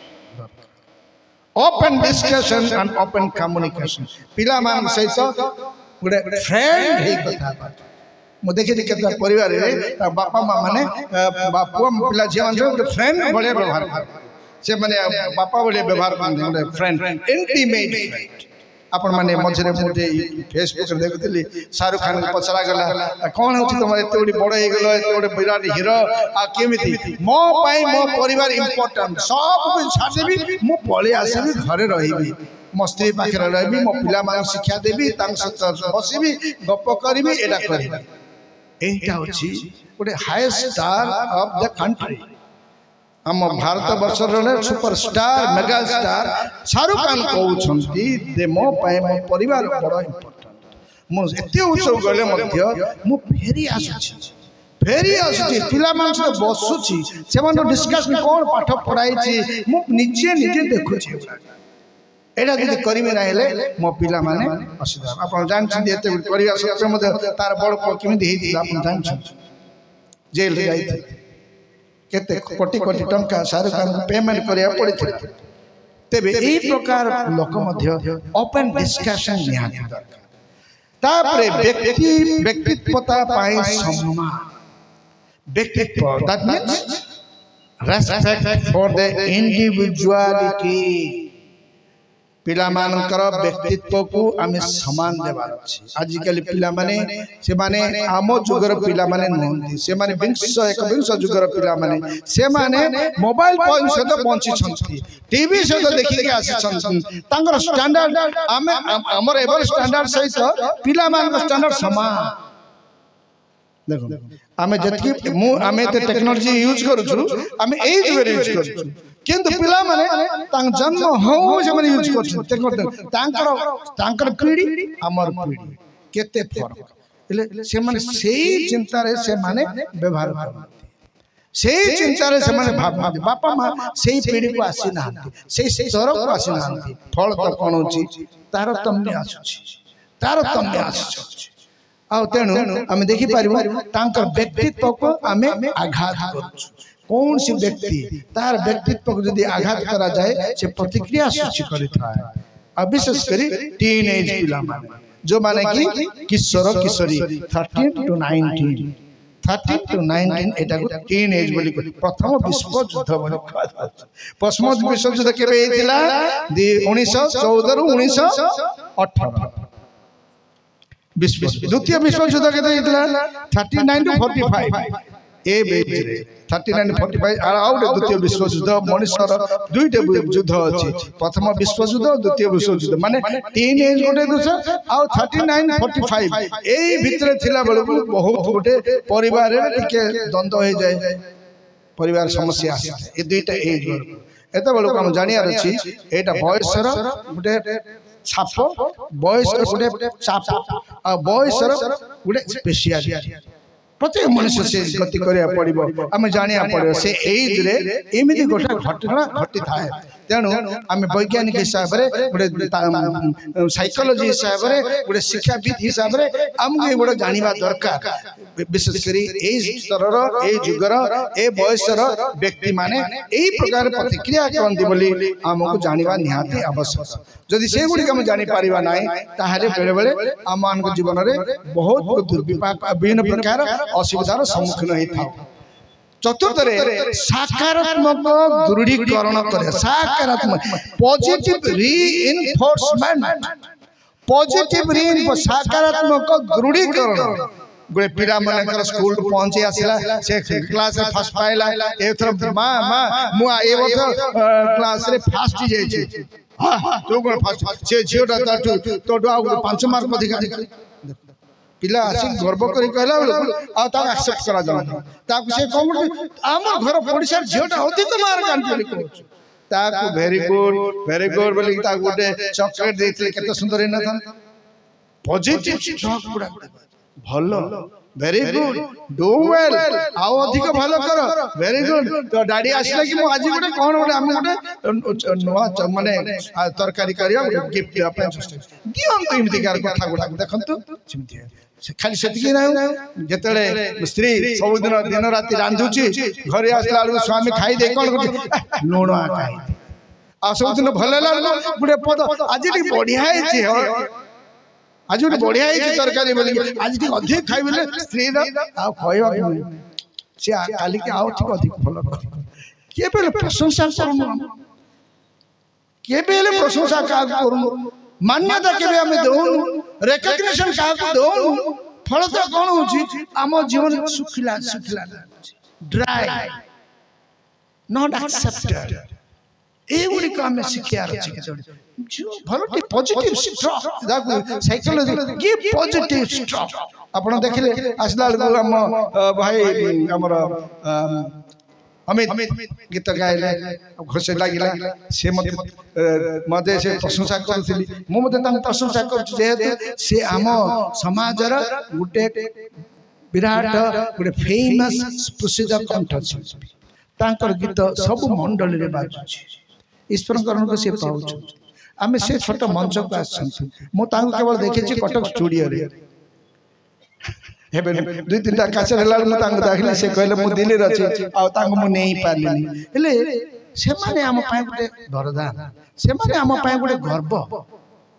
open discussion and open communication पिला मान सहित गोटे फ्रेंड हे कथा मु देखी केतना परिवार रे बापा माँ माने पुआ पिला झिया मान गोटे फ्रेंड भले व्यवहार से माने बापा भले व्यवहार करते फ्रेंड इंटीमेट फ्रेंड आपण माने मझे मुझे फेसबुक देखुली शाहरुख खान को पचरा गला कौन हो तुम एत बड़ी बड़ हो गल एत बड़े विराट हिरो आ केमिति मो पाई मो परिवार इंपोर्टेंट सब कुछ छाड़देवी मु पळे आसीबी घरे रहिबी मो स्त्री पाखे रहिबी मो पिला मान शिक्षा देबी तांग सहित बसिबी गप करिबी एटा करिबी एटा अछि गोटे highest star of the country हम भारत वर्षर superstar mega star Shahrukh Khan कहते दे मो पाए मो परिवार बड़ इम्पोर्टेंट मुझे उत्सव गले मु फेरी आसुची पिला मान सहित बसुची से डिस्कशन कौन पाठ पढ़ाई मु निजे निजे देखुची एटा जब करी ना मो पिला माने असुविधा आप जानते तार बड़ केमी जेल जाइए केते कोटी कोटी टंका शाहरुख खान को पेमेंट करिया पड़िथिला तेबे एही प्रकार लोक मध्य ओपन डिस्कशन निहाती दरकार तापरे व्यक्तित्वता पाई सम्मान व्यक्तित्व that means respect for the individuality पिला मानकर व्यक्तित्व को आमे सम्मान देवार अछि आजिकल पिला माने से माने आम जुगर पिला माने नहंती से माने एकविंश जुगर पिला माने से माने मोबाइल फोन से तो बंची छंती टीवी से तो देखि के आसी छंती तांगर स्टैंडर्ड आमे हमर एवर स्टैंडर्ड सहित पिला मान स्टैंडर्ड समान देखो आमे जतकी आमे ते टेक्नोलॉजी यूज करूछु आमे एई जुगर यूज करूछु किंतु पिला माने तांग जन्म हो से माने यूज करछन तांकर पीढ़ी हमर पीढ़ी केते फरक से माने सेही चिंता रे से माने व्यवहार करती से चिंतार से भाव बापा माँ से पीढ़ी को आसी ना से स्तर को आसी ना फल तो कौन हो तारतम्य आसुची तारतम्य आसुची तेणु आम देखिपर व्यक्तित्व को आम आघात करुँ कौन सी व्यक्ति तार व्यक्तित्व को यदि आघात करा जाए से प्रतिक्रिया सृष्टि करता विशेषकर टीन एज पिला जो माने कि किशोर किशोरी 13 to 19 13 to 19 एटा को टीन एज बोली प्रथम विश्व युद्ध बोली प्रथम विश्व युद्ध केबे हेतिला 1914 रु 1918 द्वितीय विश्व युद्ध केते हेतिला 39 to 45 ए बेज रे 39 45 आउट द्वितीय विश्व युद्ध मनुष्यर दुईटे युद्ध अछि प्रथम विश्व युद्ध द्वितीय विश्व युद्ध माने टीन एज गोटे दुस आ 39 45 एई भितरे थिला बेलकु बहुत गोटे परिवार रे टिके द्वंद्व हो जाए परिवार समस्या आसे ए दुईटा एज बेलकु एत बेलकु हम जानियार अछि एटा बयसर गोटे छाप बयसर गोटे चाप आ बयसर गोटे स्पेशलिटी प्रत्येक मनुष्य से गति करिया पड़िबो आमे जानिया पड़े से एज रे एमिति गोटा घटना घटी थाए तेणु आमे वैज्ञानिक हिसाब रे गोटे साइकोलॉजी हिसाब रे गोटे शिक्षाविद हिसाब रे हमके गोटे जानिबा दरकार विशेष करी एज स्तरर ए जुगर ए बयसर व्यक्ति माने एही प्रकार प्रतिक्रिया करंती बोली हमको जानिबा निहाती आवश्यक जदि से गुडी हम जानि पारिबा नाही ताहाले बेले बेले आमान जीवन रे बहुत दुर्विपाक विभिन्न प्रकार असुविधार सम्मुखीन होई था चतुर्थ रे सकारात्मक दृढ़ीकरण करे सकारात्मक पॉजिटिव रीइंफोर्समेंट सकारात्मक दृढ़ीकरण गोटे पिला मनकर स्कूल पहुंची आसला से क्लास रे फर्स्ट पाइला एथर मां मां मु ए वर्ष क्लास रे फर्स्ट जाई छी हां तू कोन फर्स्ट से झियोटा तोटू आ 5 मार्क अधिकारी पिला आसी गर्व करी कहला आ ता एक्सेप्ट करा जाना ताकू से कोन हमर घर पड़िसा झियोटा अधिक मार्क आनली कहू ताकू वेरी गुड बोली ता गोटे चॉकलेट देथिले केते सुंदर हे ना था पॉजिटिव स्ट्रोक गुडा भलो वेरी गुड डू वेल आओ अधिक भलो करो वेरी गुड तो डैडी आसला कि मु आज गोटे कोन गोटे हम गोटे नवा माने तरकारी करिया गिफ्ट अपन दियन तो इमिति कार कथा गुडा देखंतु सिमति खाली सेतिकी ना जेतले स्त्री सब दिन राति रांधुची घरे आसला स्वामी खाई दे कोन लूण खाई आ सब दिन भले लागलो गुडे पद आज टी बढ़िया है आज गोटे बढ़िया तरकारी बोल आज अधिक खाई बोले स्त्री कहवा सी काली आउ ठीक अधिक भल कर प्रशंसा कर प्रशंसा क्या करूँ मान्यता के दौनु रेकग्निशन क्या दौनु फल तो कौन होम जीवन सुखिला सुखिला ड्राई नॉट एक्सेप्टेड एगुड़िक आम शिखार भल positive stroke psychology give positive stroke आपण देखिले आसला आम भाई हमर अमित गीत गाइले खुशी लागिला से मते से प्रशंसा करथिली मु मते तां प्रशंसा करछु जेहेतु से आम समाजर गुटे विराट गुटे फेमस प्रसिद्ध कंठशिल्पी तांकर गीत सब मंडली रे बाजुछि ईश्वरकरण को से पाउछु आमे से छोट मंच को आछन मु तांको केवल देखिछि कटक स्टूडियो रे हेबे दुई तीनटा काचर हलाल मु तांको देखले से कहले मु दिल्ली रे अछि आ तांको मु नेई पारलिनी हेले से माने हम पाए गुटे वरदान से माने हम पाए गुटे गर्व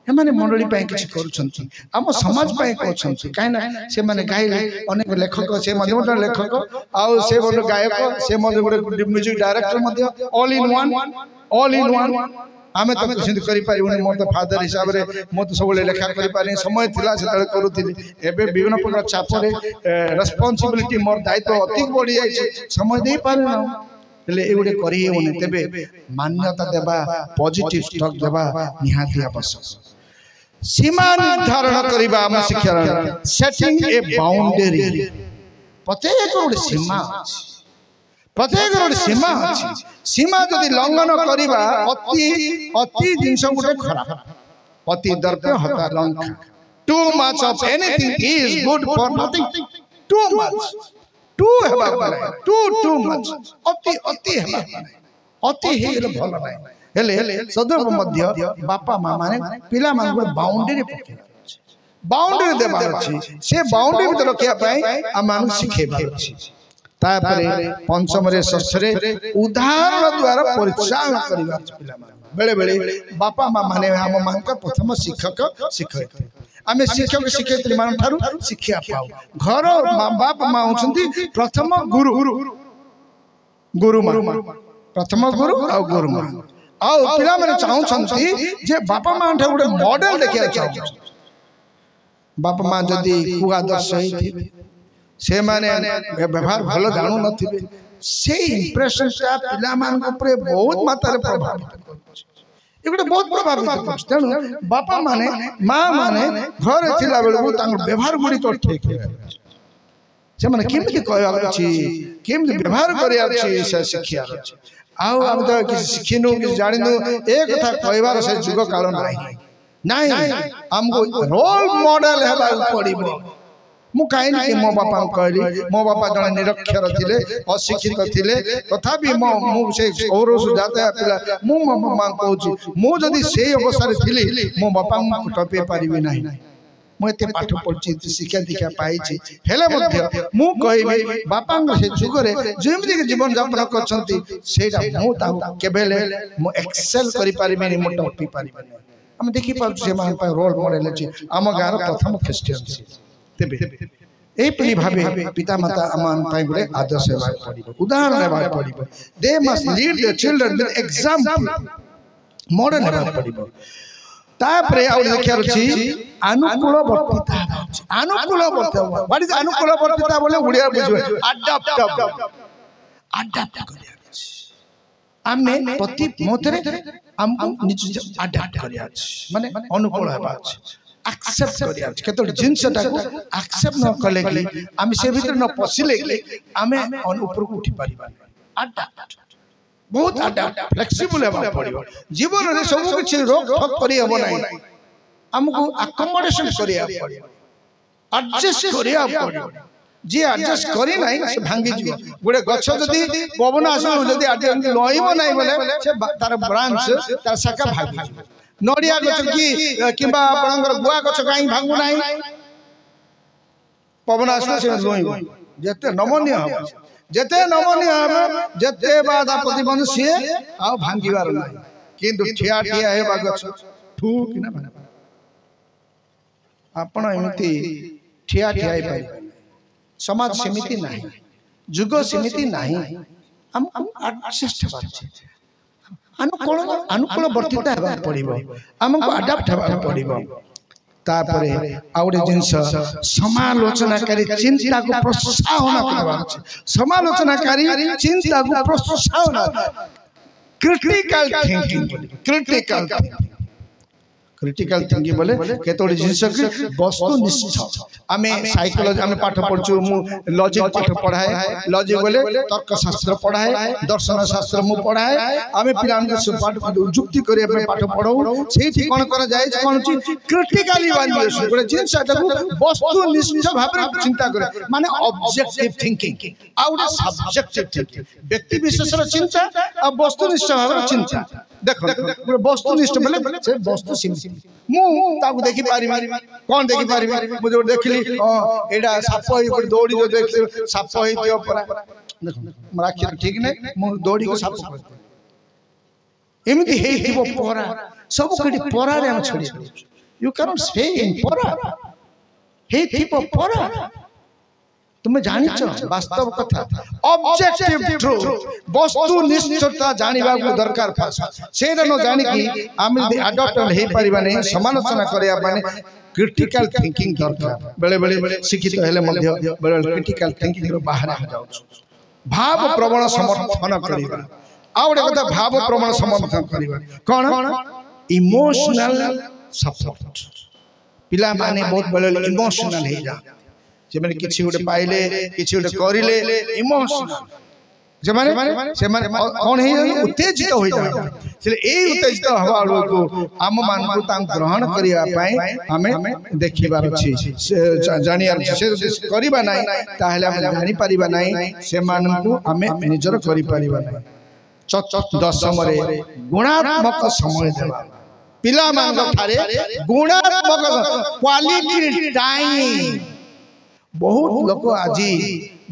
हे माने मंडली पाए किछ करूछंती हम समाज पाए कहछंती काहे ना से माने गाइले अनेक लेखक से मधुमता लेखक आ से बड गायक से मधु गुटे music director Madhya all in one आमे तो कुछ करि पारिबनी मोर तो फादर हिसाब रे मो तो सब लेखा करि पारि समय थिला से तळे करूथिली एबे विभिन्न प्रकार चाप रे रिस्पांसिबिलिटी मोर दायित्व अधिक बढ़ी जाय समय दे पारे ना ले एगुडे करि होने तेबे मान्यता देबा पॉजिटिव स्टॉक देबा निहाती आवश्यक सीमा निर्धारण करिबा हम शिक्षा सेटिंग ए बाउंड्री प्रत्येक गोटे सीमा प्रत्येक गोटे सीमा अछि सीमा जदि लंघन करिबा अति जिंस गोटे खराब अति दर्प हता लंघन too much of anything is good for nothing too much टू हेबा नाही टू मच अति हेबा नाही अति हे भल नाही हेले सदैव मध्य बापा माँ माने पिला मान बाउंड्री बाउंड्री देवार अच्छी से बाउंड्री भीतर रखा आम मान शिखेबार अच्छी पंचम षष्ठ उदाहरण द्वारा परिचालन कर बेले बेले बापा माँ माने आम मान प्रथम शिक्षक शिक्षयित्री आम शिक्षक शिक्षयित्री मान ठारू शिक्षा पाऊ घर बाप माँ होती प्रथम गुरु गुरु माँ प्रथम गुरु आ गुरु माँ आउ पिला माने चाहूछंती जे बापा माँ ठारू गोटे मॉडल देखिया चाहू बापा माँ जदि कुआदर्श होइथिबे से माने व्यवहार भल जानू नथिबे से इंप्रेशन ता पिला मान ऊपर बहुत मात्रा प्रभावित करछ एगुटे बहुत प्रभावित करछ तेणु बापा माने माँ माने घर थिला बेलू तांग व्यवहार गुडी तो ठीक है से माने केमति कहबार अछि केमति व्यवहार करियार अछि से शिखियार अछि आउ हम तो कि शिखिनु कि जानिनु एक कथा कहबार से जुग काल नाही हमको रोल मॉडल हेबा पड़िबो मु कहीं मो बापा कहली मो बापा जन निरक्षर थिले अशिक्षित थिले तथापि मु से और जाता पिला मु मां कहूची मु जदी से अवस्था थिली मो बापा मु टपे पारिबी नाही मु एते पाठ पढ़छि शिक्षा दीक्षा पाइछि हेले मध्य मु कहबी बापा से जुगरे जेमति जीवन यापन करछंती सेटा मु ता केबेले मु एक्सेल करि पारिबी मु टपी पारिबी हम देखि पाछु से मान पा रोल मॉडल अछि आम गार प्रथम क्रिश्चियन छी तेबे ए परि भाबे पिता माता अमान पाइ गुडे आदर्श हेबा पड़िबो उदाहरण हेबा पड़िबो they must lead their children with example model हेबा पड़िबो तापरे आउ देखियार छी अनुकूलवर्तिता अनुकूलवर्तिता व्हाट इज अनुकूलवर्तिता बोले उड़िया बुझबे अडॉप्ट करिया आमे प्रति मोतरे हमको निज अडॉप्ट करिया माने अनुकूल हेबा एक्सेप्ट करिया केतो जिंसटा को एक्सेप्ट न कले कि हम से भीतर न पसिले कि हमें ऊपर को उठी परिबा अडॉप्ट बहुत अडॉप्ट फ्लेक्सिबल हेबा पड़िबो जीवन रे सब कुछ रोक ठोक करि हबो नै हमको अकोमोडेशन करिया पड़िबो एडजस्ट करिया पड़िबो जे एडजस्ट करी नै से भांगी जीव गोटे गछ जदी पवन आसु जदी एडजस्ट लइबो नै बोले से तार ब्रांच तार शाखा भागी जीव नड़िया गछ की किबा आपनकर गुआ गछ काई भांगु नाही पवन आसु से लइबो जते नमनीय हो जते बाधा प्रतिबंध से आ भांगीबार नाही किंतु ठिया ठिया हेबा गछ ठूक ना भांग आपण एमिति ठिया ठिया हे पारि समाज समिति नहीं जुग समिति नहीं हम एडजस्ट बाछे अनुकूल वर्तिता हेबा पड़िबो हमको अडॉप्ट हेबा पड़िबो तापरे आउडे जिंस समालोचनाकारी चिंता को प्रोत्साहन करबार छै समालोचनाकारी चिंता को प्रोत्साहन क्रिटिकल थिंकिंग क्रिटिकल थिंकिंग बोले केतोडी जिंस वस्तुनिष्ठ आमे साइकोलॉजी आमे पाठ पढछु मु लॉजिक पाठ पढाए लॉजिक बोले तर्क शास्त्र पढाए दर्शन शास्त्र मु पढाए आमे पिलान के पाठ युक्ति करे पे पाठ पढौ सेठी कोन कर जाय कोन छि क्रिटिकली वैल्यूएशन बोले जिंस को वस्तुनिष्ठ भाबरे चिंता करे माने objective thinking out subjective thinking व्यक्ति विशेष रो चिंता आ वस्तुनिष्ठ भाबरे चिंता देखो वस्तुनिष्ठ बोले से वस्तु सिंह मु ताकू देखि पारि कोन देखि पारि मु जो देखली एडा साप होई दौड़ी जो देख साप होई दियो परा देखो राखी ठीक नै मु दौड़ी को साप कर एमिति हेई दिबो परा सब कडी परा रे हम छडी you can not stay in परा हेई दिबो परा तुम जानिछ वास्तव कथा ऑब्जेक्टिव ट्रूथ वस्तुनिष्ठता जानिबा को दरकार भाषा सेदा न जानि कि हम अडॉप्ट हे परिबा नै समालोचना करिया माने क्रिटिकल थिंकिंग दरकार बेले बेले शिक्षित हेले मध्य बेले क्रिटिकल थिंकिंग रो बाहर आ जाउ भाव प्रवण समर्थन करिबा आउडे कथा भाव प्रवण समर्थन करिबा कोन इमोशनल सपोर्ट पिला माने बहुत बेले इमोशनल हे जा जे माने किछि उडे पाइले किछि उडे करिले इमोशनल कौन उत्तेजित हो उत्तेजित हवा को आम मान ग्रहण करने आम देखार अच्छी जानार करवा ना जापर ना से आम निजर कर दशम गुणात्मक समय देवा पिला गुणात्मक क्वालिटी टाइम बहुत लोग आज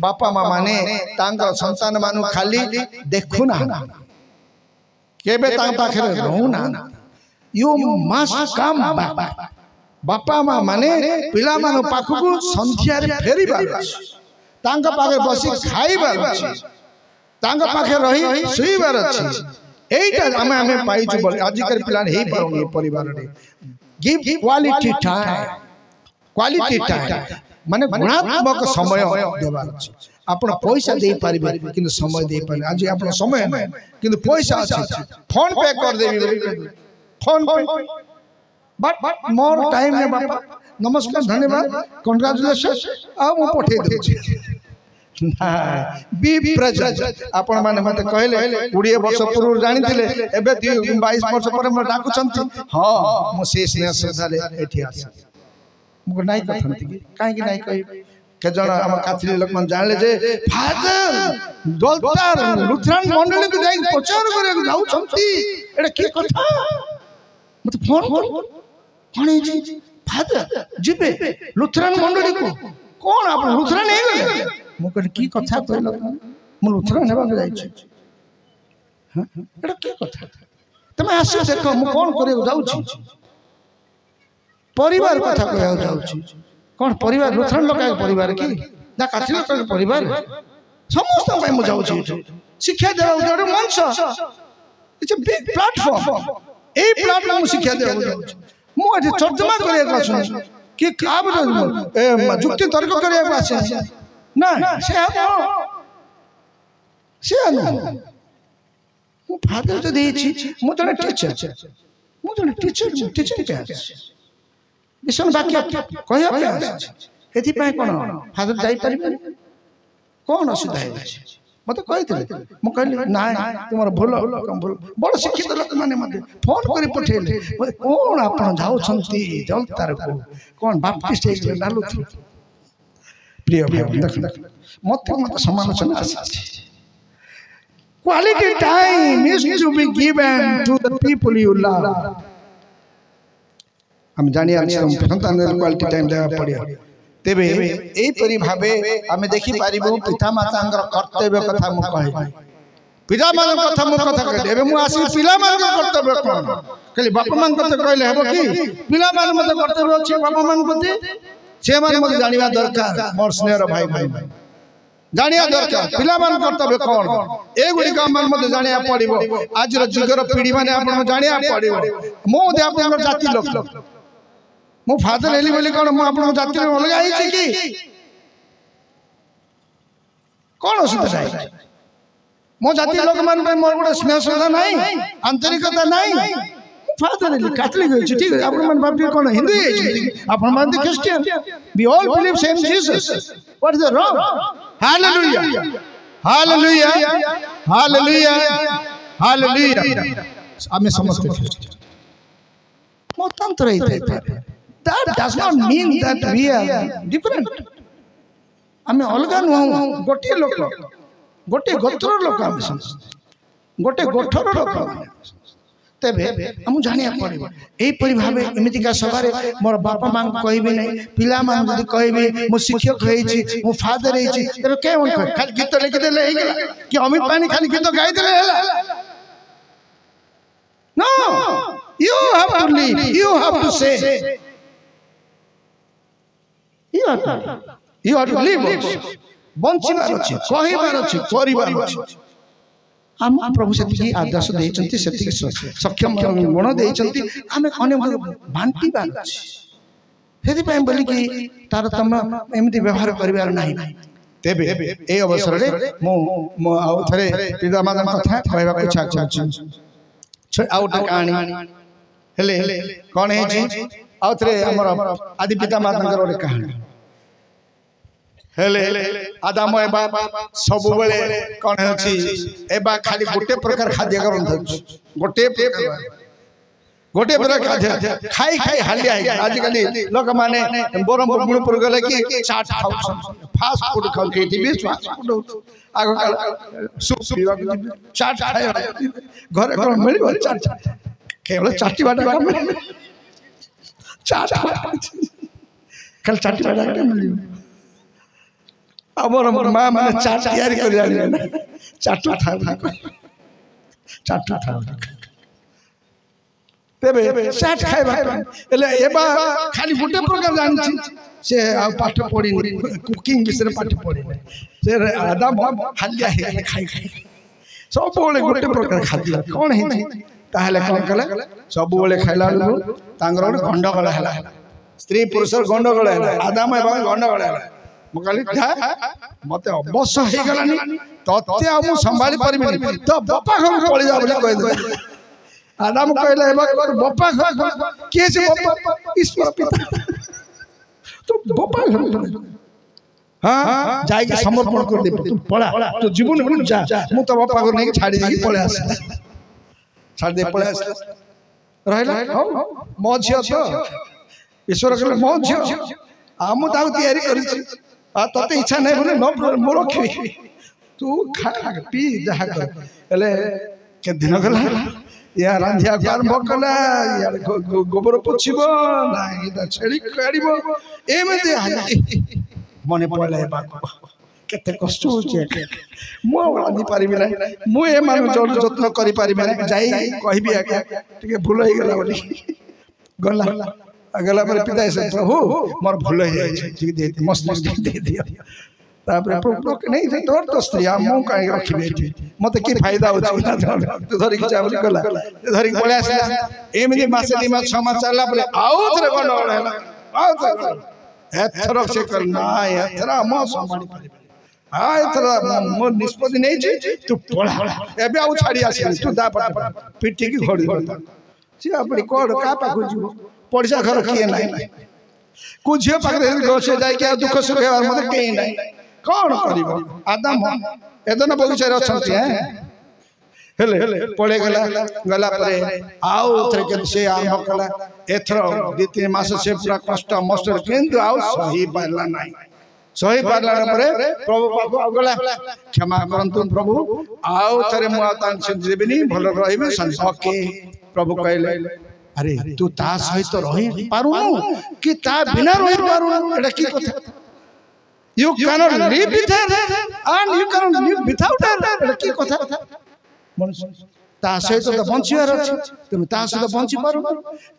बापा माँ माने संतान मान खाली देखुना रोना यू मस्ट कम बापा माँ माने पिला मान पाखक संध्या फेर पाखे बस खाइबार पाखे रही शुईबार अच्छी यहीटा आम आम पाइचु आजिकल पिला पारे परिवार गिव क्वालिटी टाइम माने गुणात्मक समय देवार अछि आपण पैसा दे पारिबे किंतु समय दे पारे आज आपण समय नहीं किंतु पैसा अछि फोन पे कर देबी फोन पे बट मोर टाइम ने बापा नमस्कार धन्यवाद कांग्रेचुलेशन आ मु पठे दे बी प्रेजेंट आपण माने मते कहले 20 वर्ष पूर्व जानि दिले एबे 22 वर्ष पर म डाकु छंती हां मु शेष ने श्रद्धाले एठी आसी मुझे नहीं कथंती कहीं नहीं कही के जण हम काथली लोक मन जानले जे फादर दलतार लुथरान मंडली को जाई प्रचार करे जाऊ छंती एटा की कथा मते फोन कोनी जी फादर जिबे लुथरान मंडली को कोन आप लुथरान नहीं गले मु कहली की कथा कहलो मु लुथरान हेबा जाई छी हां एटा की कथा तमे आसो देखो मु कोन करे जाऊ छी परिवार कथा कह कौन परिवार लुथरान लोक परिवार कि ना काठी लोक परिवार समस्त शिक्षा देवा गोटे मंच it's a big platform a platform शिक्षा देवा मुझे तर्जमा करने कि जुक्ति तर्क करने ना से फादर जो मुझे टीचर विषम वाक्य कह कौन फादर जापर कौन असुविधा है मत कही मुझे ना तुम भूल बड़ शिक्षित लोक मैंने फोन कर पठेले कौन आप जलतार को कौन बाप्टिस्ट नालू प्रिय मत समालोचना quality time is to be given to the people you love हम जानिया संतान क्वालिटी टाइम देवा पड़िया तेबे एई परि भाबे आमे देखि पारिबो पिता मातांगर कर्तव्य कथा मु कहि पिता मान कथा मु कथा कहले एबे मु आसी पिला मान कर्तव्य कोन कहली बापा मान कथा कहले हेबो कि पिला मान मते कर्तव्य अछि बापा मान प्रति से मान मते जानिबा दरकार मोर स्नेहर भाई भाई जानिया दरकार पिला मान कर्तव्य कोन ए गुडी का मान मते जानिया पड़िबो आज रो जुगर पीढ़ी माने आपन जानिया पड़िबो मो दे आपन जाति लोक मो फादर हेली बोली कौन मु आपन जाति में अलग आई छी कि कौन असुविधा है मो जाति लोक मान पे मोर गोटे स्नेह श्रद्धा नहीं आंतरिकता नहीं फादर हेली कैथोलिक होई छी ठीक है आपन मन भाबती कौन हिंदू है छी आपन मान Christian we all believe same Jesus what is the wrong hallelujah hallelujah hallelujah hallelujah आमे समस्त क्रिश्चियन मतंत्र है that does not mean that we are different आमे अलगा नुह गोटे लोक गोटे गोत्र लोक गोटे गोठर लोक तेबे हम जानिया पड़िबो एई परि भाबे एमितिका सभारे मोर बापा मां कहबे नै पिला मान जदी कहबे मो शिक्षक होई छी मो फादर होई छी तेरे के मन खाली गीत लिखि देले हे गेला कि अमित पानी खाली गीत गाई देले हैला no you have to live you have to say you have to live बंचिबार अछि कहिबार अछि करिबार अछि हम प्रभु सेति आदेश देइचंती सेति सक्षम गुण देइचंती आमे अने बांटीबार अछि सेति पय बोली कि तार तम एमिति व्यवहार करिबार नाही तेबे ए अवसर रे मो आउ थरे पिता माता कथा कहबा को इच्छा करछु आउट कहानी हेले कौन है जी आउ थरे हमर आदि पिता माता रे कहानी हेले आदाम एबा सब बेले कौन होची एबा खाली गोटे प्रकार खाद्य करन गोटे प्रकार खाद्य खाई खाई हालिया आज काली लोक माने बरम गुणपुर गले कि चाट खाउ फास्ट फूड खाउ एठी भी फास्ट फूड आगो सूप पीवा चाट खाय घरे कोन मिलिबो चाट केवल चाटी बाटा काम चाट कल चाटी बाटा काम मिलिबो आमर माँ मैंने चाट तैयारी कर जानी है चाटू था तेबे चाट खाइबा एले एबा खाली गुटे प्रकार जानि से आ पाठ पढी कुकिंग विषय पाठ पढी से आदाम हल्ला है खाइ सब बोले गुटे प्रकार खाद्य कोन है ताहले कोन कले सब बोले खाइला तांगर गंडगोल हैला स्त्री पुरुष गंडगोल हैला आदाम एबा गंडगोल हैला मकाली मते अवश्य हे गलानी तते हम संभाली परबिनी तो बापा घर पड़ी जा बोले कह दे आदम कहले एबा बापा घर के से बापा ईश्वर पिता तो बापा घर हां जाई के समर्पण कर दे तू पड़ा तो जीवन में जा मु तो बापा घर नहीं छाड़ी दे पळे आस छाड़ दे पळे आस रहला मो झियो तो ईश्वर कहले मो झियो हम ताऊ तैयारी करी तते इच्छा नहीं बोले नो मो रखी तू खा पी जहा कर एले के दिन गला या रांधिया आरंभ कला या गोबर पोछिबो नाही ता छेड़ी काड़िबो एमते मने पड़ले बाको केते कष्ट होचे मो रांधि पारिबि ना मु ए मानु जत्न करि पारिबि ना जाई कहबी आके टिके भूल होई गेला बोली गला अगला पर पिता से प्रभु मोर भूल है ठीक दे मस्त दे दिया तापर प्रभु के नहीं से तोर तो स्त्री मु काई रखी बेठी मते की फायदा हो तू धरि के चावली गला धरि के पळे आसला एमि मासे दी मास 6 मास चला पर आउ थरे गंडगोल हैला आउ थरे एथर से कर ना एथर मो संभाली पारि आ एथर मो निष्पत्ति नहीं छी तू पळा एबे आउ छाड़ी आसी तू दा पट पिटी की घोड़ी सी अपनी कोड का पाखु जीवो पड़सा घर किए नहीं कुछ झियो पाखे गसे जाय के दुख सुख हेबार मते केही नहीं कौन करिबो आदम एदन बगीचा रे अछंती हैं हेले पळे गला परे आउ थरे के से आरंभ कला एथर 2-3 मास से पूरा कष्ट मस्ट किंतु आउ सही पारला नहीं सही पारला परे प्रभु पाखु गला क्षमा करंतु प्रभु आउ थरे मु आतान से देबिनी भलो रहिबे संसके प्रभु कहले अरे तू ता सहित रही पारुनु कि ता बिना रही पारुनु एटा की कथा you cannot live with her and you cannot live without her एटा की कथा मनुष्य ता सहित तो बंचियार अछि तुम ता सहित बंची पारुनु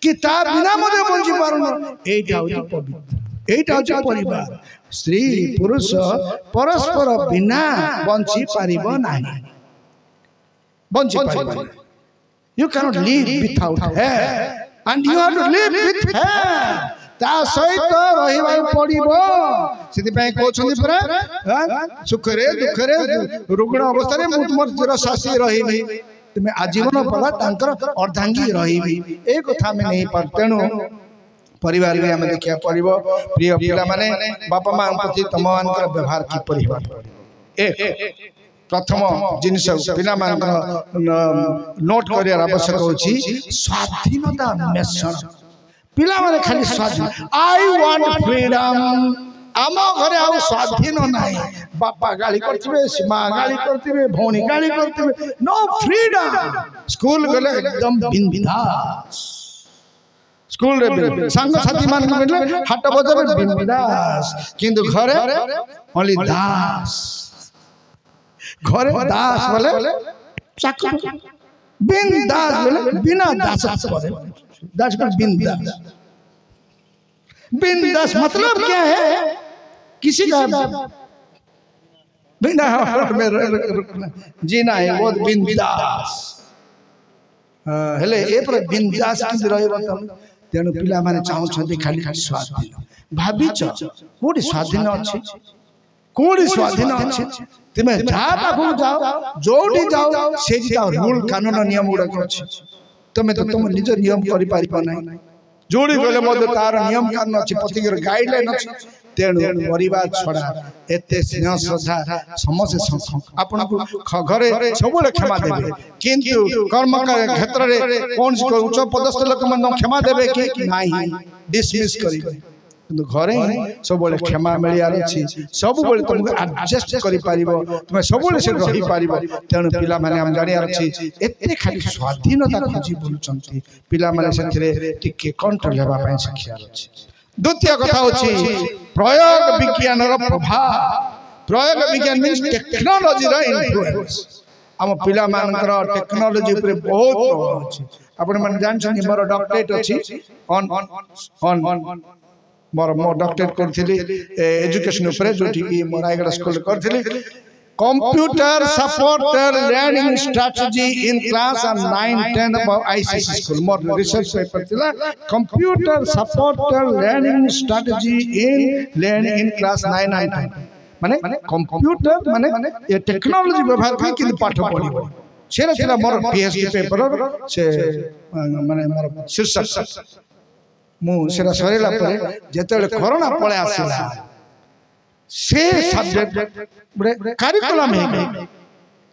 कि ता बिना मते बंची पारुनु एटा होची पवित्र एटा होची परिवार स्त्री पुरुष परस्पर बिना बंची पारिबो नाही bunchy पारिबो You cannot live without her, and you have to live with her. ता सहित रहिबा पड़िबो सिति पय कोछन्ती परा सुखरे दुखरे रुग्ण अवस्था रे मु तुमर चिर शासी रहिबी तुमे आजीवन पला तांकर अर्धांगी रहिबी ए कथा में नहीं पर तेनु परिवार में हम देखिया पड़िबो प्रिय पिला माने बापा मां प्रति तमवानकर व्यवहार की परिवार एक प्रथम जिनिस पिला मानकर नोट करियार आवश्यक होची स्वाधीनता अन्वेषण पिला माने खाली स्वाधीन आई वांट फ्रीडम आम घरे आ स्वाधीन नाही बापा गाली करथिबे मां गाली करथिबे भौणी गाली करथिबे नो फ्रीडम स्कूल गले एकदम बिंदास स्कूल रे संग साथी मान के मिलले हाट बजार बिंदास किंतु घरे ओनली दास घरे दास बोले चाकर बिंदास बोले बिना दास करे दास का बिंदास मतलब क्या है किसी का बिना जीना है वो बिंदास हेले ए पर बिंदास कि रहबो तेनु पिला माने चाहू छथि खाली स्वाधीन भाबिच कोडी स्वाधीन अछि कोडी स्वाधीन अछि तुम जा पाखु जाओ जोडी जाओ से जिता रूल कानून नियम उडा अछि तुम तो तुम निज नियम करि पारि नै जोडी गले मते तार नियम कानून अछि पतिगर गाइडलाइन अछि तेणु परिवार छड़ा एते स्नेह श्रद्धा समस्ते आपको घरे सब क्षमा देवे किंतु कर्म क्षेत्र में कौन उच्च पदस्थ लोक क्षमा देवे कि नहीं डिसमिस करेंगे किंतु घरे सब क्षमा मिलियार अच्छी सब तुमको एडजस्ट कर तुम सब रही पार तेणु पिला माने हम जानियार अच्छी एते खाली स्वाधीनता खोजी बुलुचंती पिला माने सेथिरे टिके कंट्रोल हेबा पय शिखियार अच्छी द्वितीय कथा होची प्रयोग विज्ञान रो प्रभाव प्रयोग विज्ञान मींस टेक्नोलॉजी रो इन्फ्लुएंस हम पिला मानकर टेक्नोलॉजी ऊपर बहुत प्रभाव अछि आपण मन जान छथि मोर डॉक्टरेट अछि ऑन ऑन मोर डॉक्टरेट करथिली एजुकेशन ऊपर जोठी की मोरायगढ़ स्कूल करथिली computer supported learning strategy in class 9 10 about ICSE school मोर रिसर्च पेपर थिला computer supported learning strategy in learning in class 9 9 10 माने कंप्यूटर माने ये टेक्नोलॉजी व्यवहार कर कि पाठ पढिबो सेरा थिला मोर पीएचडी पेपर से माने मोर शीर्षक मु सेरा सरेला परे जेतेले कोरोना पळे आसिला से सब्जेक्ट बड़े करिकुलम है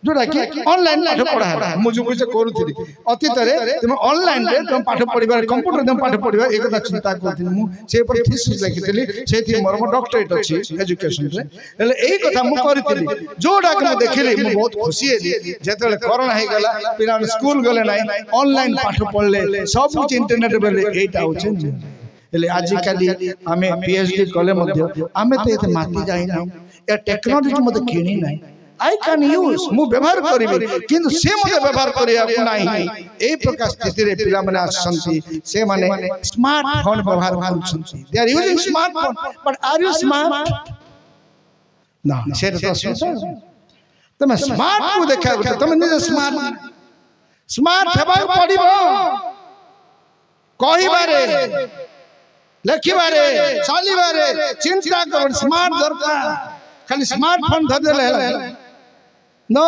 जोड़ा कि ऑनलाइन पाठ पढ़ा मुझे कुछ करूथि अतीत रे तुम ऑनलाइन रे तुम पाठ पढ़िबार कंप्यूटर तुम पाठ पढ़िबार एकदा चिंता करथि मु से पर थीसिस लिखितली सेथि मोर डॉक्टरेट अछि एजुकेशन रे एले एई कथा मु करथिली जोड़ा कि देखिली मु बहुत खुशी हेली जेतेले कोरोना हे गला पिला स्कूल गले नाही ऑनलाइन पाठ पढ़ले सब कुछ इंटरनेट बेले एटा होचे एले आजिकाली आमे पीएचडी कले मध्य आमे तो एते माती जाई ना ए टेक्नोलॉजी मते किनी नाही आई कैन यूज मु व्यवहार करिबे किंतु से मते व्यवहार करिया नाही एई प्रकार स्थिति रे पिला माने आसंती से माने स्मार्टफोन व्यवहार करछंती they are using smartphone but are you smart ना से तो सोचो तमे स्मार्ट को देखा तमे निजे स्मार्ट हेबा पड़िबो कहिबारे लिखिबारे चलिबारे चिंता कर स्मार्ट दरकार खाली स्मार्टफोन धरदेले no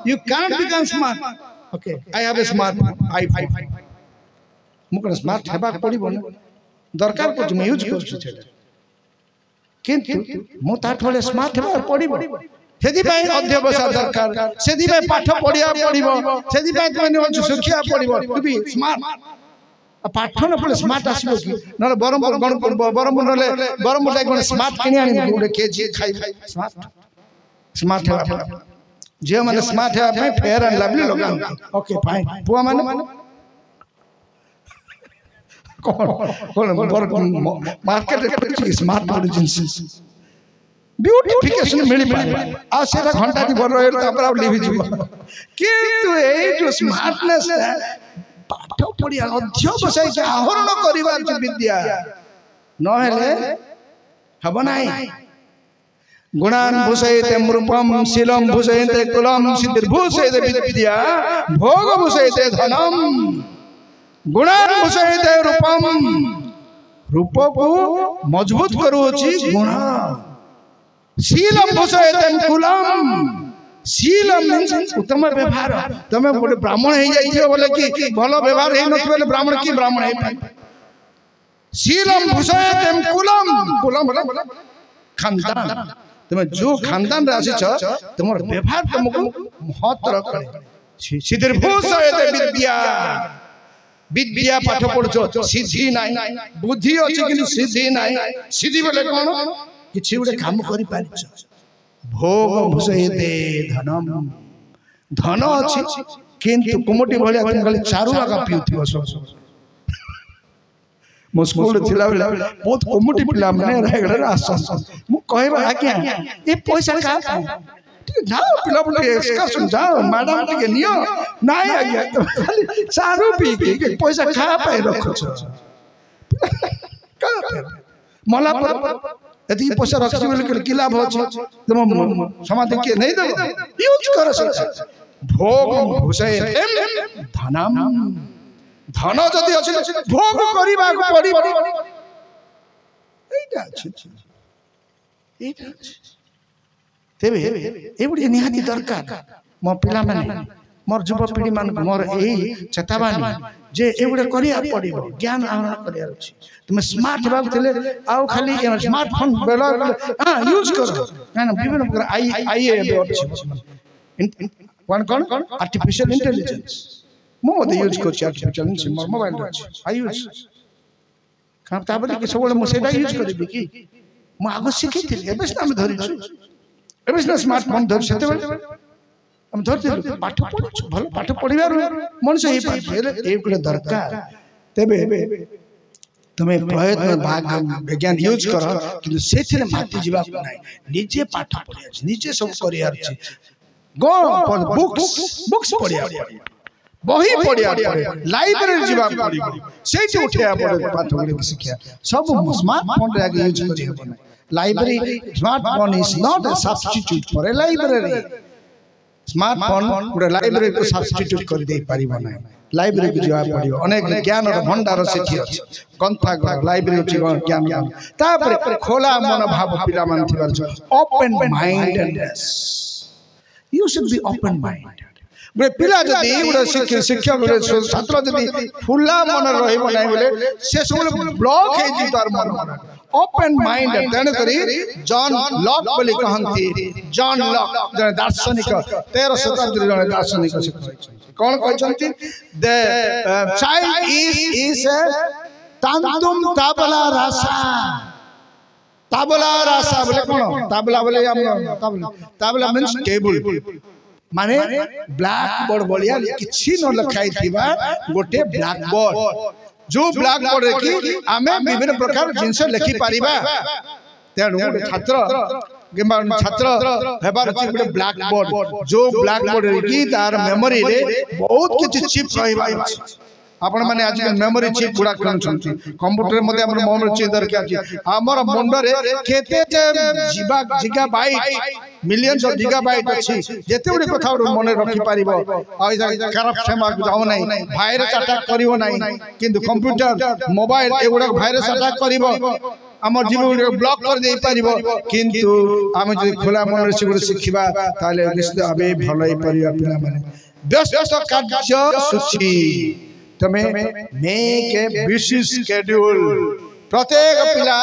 you can become smart okay I have a smartphone iPhone मुकन स्मार्ट हेबा पड़िबो न दरकार को तुम यूज कर छ किंतु मो ताठले स्मार्ट हेबा पड़िबो सेदी भाई अध्यवसाय दरकार सेदी भाई पाठ पढ़िया पड़िबो सेदी भाई तुम शिक्षा पड़िबो टू बी स्मार्ट पाठ न पड़े स्मार्ट आसबो कि न बरमपुर गणपुर बरमपुर नले बरमपुर जाय कोन स्मार्ट किनि आनी गुडे केजी खाई स्मार्ट स्मार्ट है जे माने स्मार्ट है भाई फेयर एंड लवली लगान ओके फाइन पुआ माने कौन मार्केट रे स्मार्ट ओरिजिन्स ब्यूटिफिकेशन मिली पाए आ सेरा घंटा दी बर रहल तापर अब लिवि जीव किंतु ए जो स्मार्टनेस पाठ पढ़िया अध्यवसाय के आहरण करिवार विद्या न हेले हब नाही गुणान भूषयते रूपम शीलम भूषयते कुलम सिद्धिर भूषयते विद्या भोग भूषयते धनम गुणान भूषयते रूपम रूप को मजबूत करूची गुण शीलम भूषयते कुलम शीलम मींस उत्तम व्यवहार तमे गोटे ब्राह्मण हे जाइथियो बोले कि भलो व्यवहार हे नथि बोले ब्राह्मण की ब्राह्मण हे शीलम भूषयते कुलम कुलम बोले खानदान तमे जो खानदान रे आसी छ तमर व्यवहार तुमको महत्तर करे सिद्धिर भूषयते विद्या विद्या पाठ पढछो सिद्धि नाही बुद्धि अछि किंतु सिद्धि नाही सिद्धि बोले कोन किछि उडे काम करि पारिछ भोग भूषयते धनम धन अछि किंतु कुमटी भलिया तुम खाली चारु आगा पिउथिबो सब मो स्कूल थिला बेला बहुत कुमटी पिला माने रायगढ़ रे आसन मु कहबा आज्ञा ए पैसा का जाओ पिला बोले एक्सकर्शन जाओ मैडम के नियो नाही आज्ञा खाली चारु पी के पैसा खा पाए रखो छ का मला पर यदि पैसा रखी बोले कि लाभ हो तुम समाधि के नहीं देबो यूज कर सकछ भोग भूषयते धनम धन जदि अछि भोग करिबा को पड़िबो एटा अछि तेबे एबुडी निहाती दरकार मो पिला माने मोर युवपीढ़ी मान मोर यही चेतावानी जे एगुड़े करिया पड़िबो ज्ञान आहरण करिया अछि तुम स्मार्ट हेबाक थिले आउ खाली स्मार्टफोन बेला हां यूज करो ना विभिन्न प्रकार आई अछि वन कोन आर्टिफिशियल इंटेलिजेंस मो मते यूज करछि आर्टिफिशियल इंटेलिजेंस मोबाइल अछि आई यूज काम ताबले कि सबले मो सेटा यूज करबी कि मो आगो सिखिथिले एबे हम धरिछु एबे स्मार्टफोन धरि सेते हम धरते पाठ पढ़ु भल पाठ पढ़िबार मनुष्य हे पाठ ए गुले दरकार तबे तमे प्रयत्न भाग विज्ञान यूज कर कि सेथिने माति जीवा नै निजे पाठ पढ़िया निजे सब करियार छी गो बुक्स पढ़िया बही पढ़िया लाइब्रेरी जीवा पढ़िबो सेठी उठिया पढ़े पाठ गुले शिक्षा सब स्मार्टफोन रे आगे यूज करि हेबो नै library smartphone is not a substitute for a library smartphone गोटे लाइब्रेरी को सब्स्टिट्यूट कर दे परिबो नै लाइब्रेरी को जवा पड़ियो अनेक ज्ञान रो भंडार सेठी अछि ग्रंथागार लाइब्रेरी ज्ञान तापर खोला मन भाव पिला मान थिबार छ open mindedness you should be open minded बे पिला जदी गोटे शिक्षक गोटे छात्र जदी खुला मन रहइबो नै बोले से सब ब्लॉक हे जी तार मन ओपन माइंडेड तेन करी जॉन लॉक बोली कहंती जॉन लॉक जने दार्शनिक 13 शताब्दी जने दार्शनिक से कोन कहचंती द चाइल्ड इज तांतुम ताबला रासा बोले कोन ताबला बोले हम ताबला मींस टेबल माने ब्लैक बोर्ड बोलिया किछि न लिखाई थिबा गोटे ब्लैक बोर्ड जो ब्लैक बोर्ड रे कि आमे विभिन्न प्रकार जिंस लिखि परिबा तेनु छात्र किबा छात्र हेबार अछि गोटे ब्लैक बोर्ड जो ब्लैक बोर्ड रे कि तार मेमोरी रे बहुत किछि चिप रहिबा अछि आपण माने आज मेमोरी चिप गुडा करछंती कंप्यूटर मध्ये हमर मेमोरी चिप दरकार अछि हमर मुंड रे केते गीगाबाइट मिलियंस ऑफ गीगाबाइट अछि जेते उडी कथा मने रखि पारिबो आ करप्शन मा जाउ नै वायरस अटैक करिवो नै किंतु कंप्यूटर मोबाइल एगुडा वायरस अटैक करिवो हमर जीवन ब्लॉक कर दे पारिबो किंतु हम जे खुला मन रे सिगुड सिखिबा ताले निश्चित अबे भलाई परिया पिला माने व्यस्त कार्य सूची तमे मेक ए बिजी शेड्यूल प्रत्येक पिला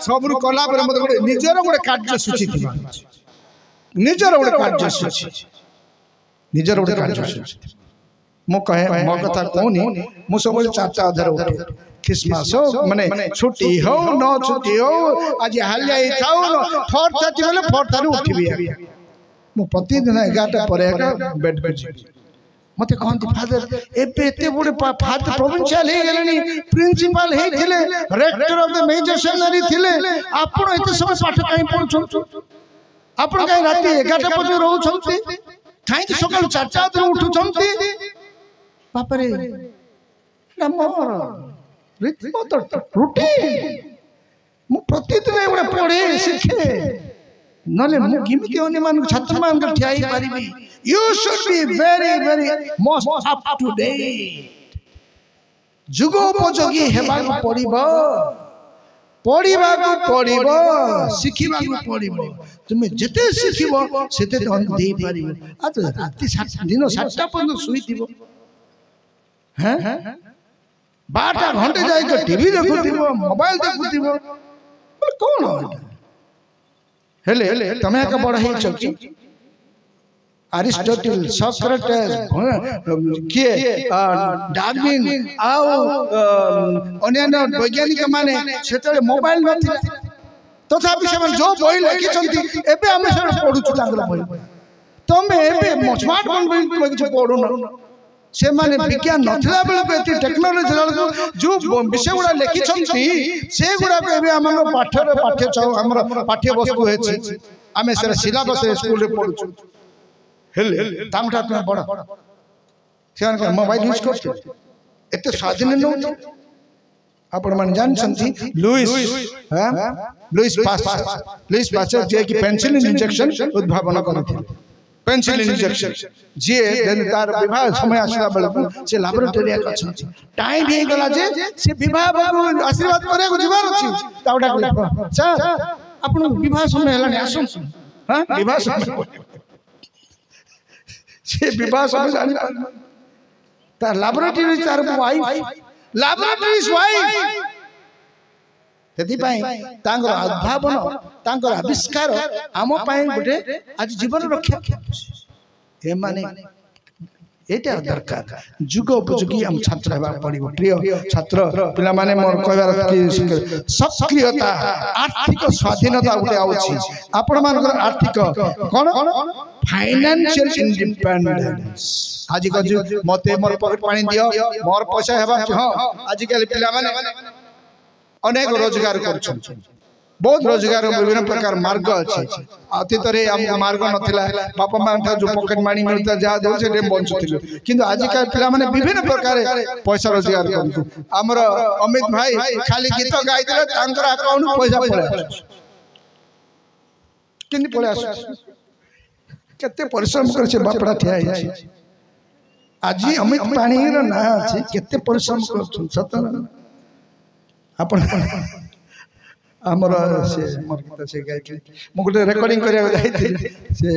सबरु कला पर मते निजर गोटे कार्य सूची थिबा निजर गोटे कार्य सूची मो कहे मो कथा कोनी मो सब 4टा अधर उठे क्रिसमस हो माने छुट्टी हो न छुट्टी हो आज हाल जाई थाउ न 4:30 बेले 4:30 उठिबी मो प्रतिदिन 11टा पर बेड पे जी मते कहंती फादर एबे एते बडे फादर प्रोविंशियल हे गेलनी प्रिंसिपल हे थिले rector of the major seminary थिले आपण एते समय पाठ काई पढुछन आपण काई राती 11टा बजे रहउछंती काई कि सकाळ 4टा बजे उठुछंती बाप रे ना मोर रितम तो रूटीन मु प्रतिदिन एबडे पढे सिखे नले मु किमिति ओने मान छात्र मान के ठियाई पारिबी you should be very most up to date जुगोपयोगी हेबा पढिबो सिखिबा पढिबो तुमे जते सिखिबो सेते धन देई पारिबो आ राती 7 दिन 7टा पर्यंत सुई दिबो हैं 12 घंटे जाई के टीवी देखुथिबो मोबाइल देखुथिबो कोन हेले तमे का बड़ हे चकी अरिस्टोटल सोक्रेटिस के डार्विन आउ अन्य वैज्ञानिक माने सेतले मोबाइल नथिला तथापि से जो बही लिखिछंती एबे हम से पढुछु तांगर बही तमे एबे स्मार्टफोन बही किछ पढुन से माने विज्ञान नथिला बेले एती टेक्नोलॉजी लाल जो विषय गुडा लिखिछंती से गुडा को एबे हमर पाठ्य छौ हमर पाठ्य वस्तु हेछि आमे से सिलेबस स्कूल रे पढुछु हेले तामटा तुम बड़ से मोबाइल यूज करते एते स्वाधीन न आपण मन जान संती लुइस पास्चर जे कि पेनिसिलिन इंजेक्शन उद्भावना करथिले पेनिसिलिन इंजेक्शन जे तार विवाह समय आसला बेला से लैबोरेटरी अछि टाइम हे गला जे से विवाह बाबू आशीर्वाद करे को जीवार अछि ताउडा सर आपण विवाह समय हलानी आसु हां विवाह समय से विवाह सब जानी तार लैबोरेटरी तार वाइफ लैबोरेटरी वाइफ तेथि पई तांगर उद्भावन तांगर आविष्कार आम पई गोटे आज जीवन रक्षा ए माने एटा दरकार जुग उपयोगी हम छात्र हेबा पड़िबो प्रिय छात्र पिला माने मोर कहबार कि सक्रियता आर्थिक स्वाधीनता उठे आउछि आपण मानकर आर्थिक कोन फाइनेंशियल इंडिपेंडेंस आज को मते मोर पॉकेट पानी दियो मोर पैसा हेबा हां आज कल पिला माने अनेक रोजगार करछन बहुत रोजगार विभिन्न प्रकार मार्ग अच्छे अतीत में मार्ग नथिला बापा माँ जो पॉकेट मनी मिलता जहाँ दे से बंचुल किंतु आजिकल पिला माने विभिन्न प्रकार पैसा रोजगार करछन हमर अमित भाई खाली गीत गाइले तांकर अकाउंट पैसा पड़े किंतु पड़े आस केते परिश्रम करछे बापड़ा ठिया है आज अमित पानी रो ना अछि केते परिश्रम करछन सतन अपन हमर से मोर गीत से गाइथि मो गोटे रेकॉर्डिंग करिया जाइथि से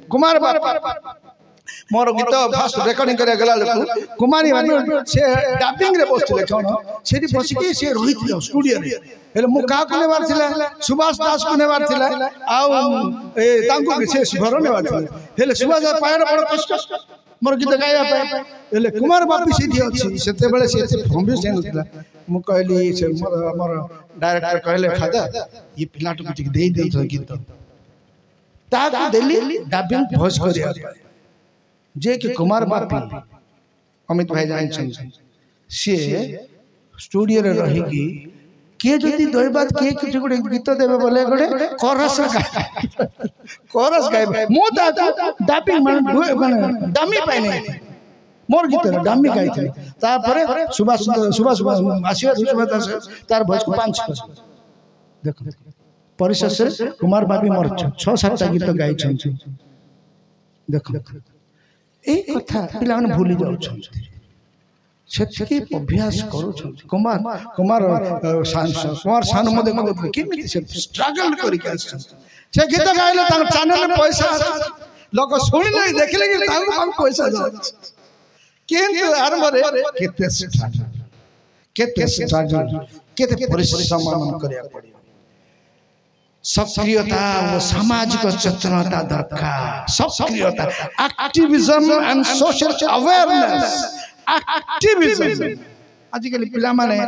कुमार बापा मोर गीत फास्ट रेकॉर्डिंग करिया गेला लोक कुमारी बापा से डबिंग रे बसथिले कोन सेठी बसी के से रहिथि स्टूडियो रे हेले मु का को नेबार थिला सुभाष दास को नेबार थिला आ ए तांको के से घर नेबार थिला हेले सुभाष दास पायड़ बड़ कष्ट मोर गीत गाया पे हेले कुमार बापी सीधी अछि सेते बेले से फॉर्म से नथिला मु कहली से हमर डायरेक्टर कहले फादर ये पिलाट को दे दे गीत ता को देली डबिंग भोज करिया जे कि कुमार बापी अमित भाई जान से स्टूडियो रे रही की के जदी दोय बात के किछ गोटे गीत देबे बोले गोटे कोरस गाइबे मो ता डबिंग माने डमी पाइने मोर गीत डमी गाइथि तापर सुभाष आशीर्वाद सुभाष तार भोज को 5 देखो परिशेष कुमार बाबी मोर 6-7 गीत गाइ छन देखो ए कथा पिला मन भूली जाउ छन सेठकी अभ्यास करू छन कुमार सान मदे को केमिति से स्ट्रगल करि के आछन से गीत गाइले तार चैनल में पैसा लोग सुनिले देखले कि तार पैसा जा किंतु आरंभरे केते स्ट्रगल केते परिश्रम मन करिया पड़ियो सक्रियता और सामाजिक चेतनता दरकार सक्रियता activism and social awareness activism आजिकल पिला माने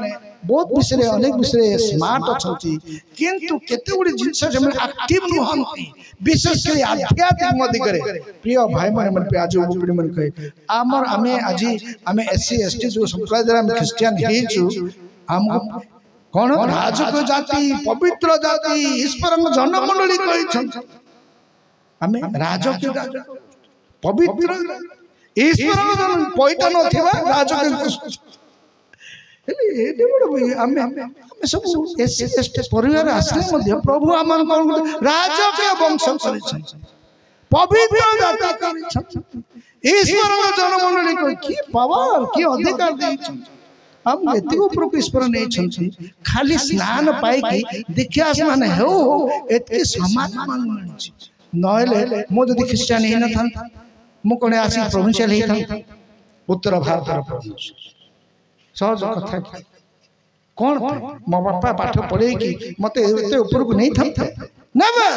बहुत विषय अनेक विषय स्मार्ट अछंती किंतु केते गुडी जिंस जे एक्टिव नहंती विशेष कर आध्यात्मिक मदि करे प्रिय भाई माने मन पे आज उपडी मन कहे आमर आमे आज आमे एससी एसटी जो संप्रदाय हम क्रिश्चियन हेजु हम कोन राजक जाति पवित्र जाति ईश्वर जनमंडली कहि छन आमे राजक पवित्र ईश्वर पैटा नथिबा राजक सब एससी एसटी परिवार आसले मध्य प्रभु आमन राजकीय वंश करिछन पवित्र जाति करिछन ईश्वर जनमंडली को की पावर की अधिकार दैछन हम एति ऊपर को ईश्वर नै छन खाली स्नान पाई की देखियास माने हो एति समाधान मानछि नहले मो जदि क्रिश्चियन हे न था मो कोने आसी प्रोविंशियल हे था उत्तर भारत र प्रोविंशियल सहज कथा कौन मो बापा पाठ पढ़े कि मते एते ऊपर को नहीं था नेवर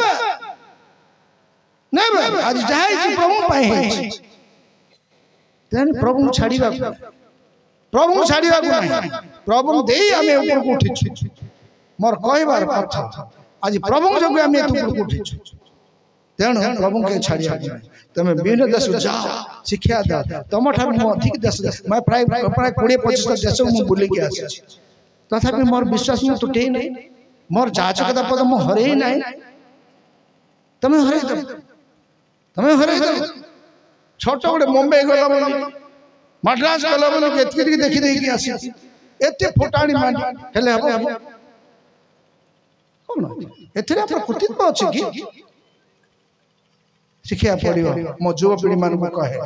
नेवर आज जाय छी प्रभु पाए है तेन प्रभु छाड़ीबा को नहीं प्रभु देई हमें ऊपर को उठी छी मोर कहबार कथा आज प्रभु जग हमें ऊपर को उठी छी तेन प्रभु के छाड़िया तमे विभिन्न देश जाओ शिक्षा दे तुम ठार मो अधिक देश मैं प्राय 20-25 देश मु बुली के आसी तथापि मोर विश्वास में टूटे नहीं मोर जाचकता पद मु हरे नहीं तमे हरे दो छोट गोटे मुंबई गला बोली मद्रास गला बोली केतकी देखि देई के आसी एते फुटाणी मांडी हेले हबो कोन एथरे प्रकृतित्व अछि कि शिक्षा पड़ियो मो युवा पीढ़ी मान को कहे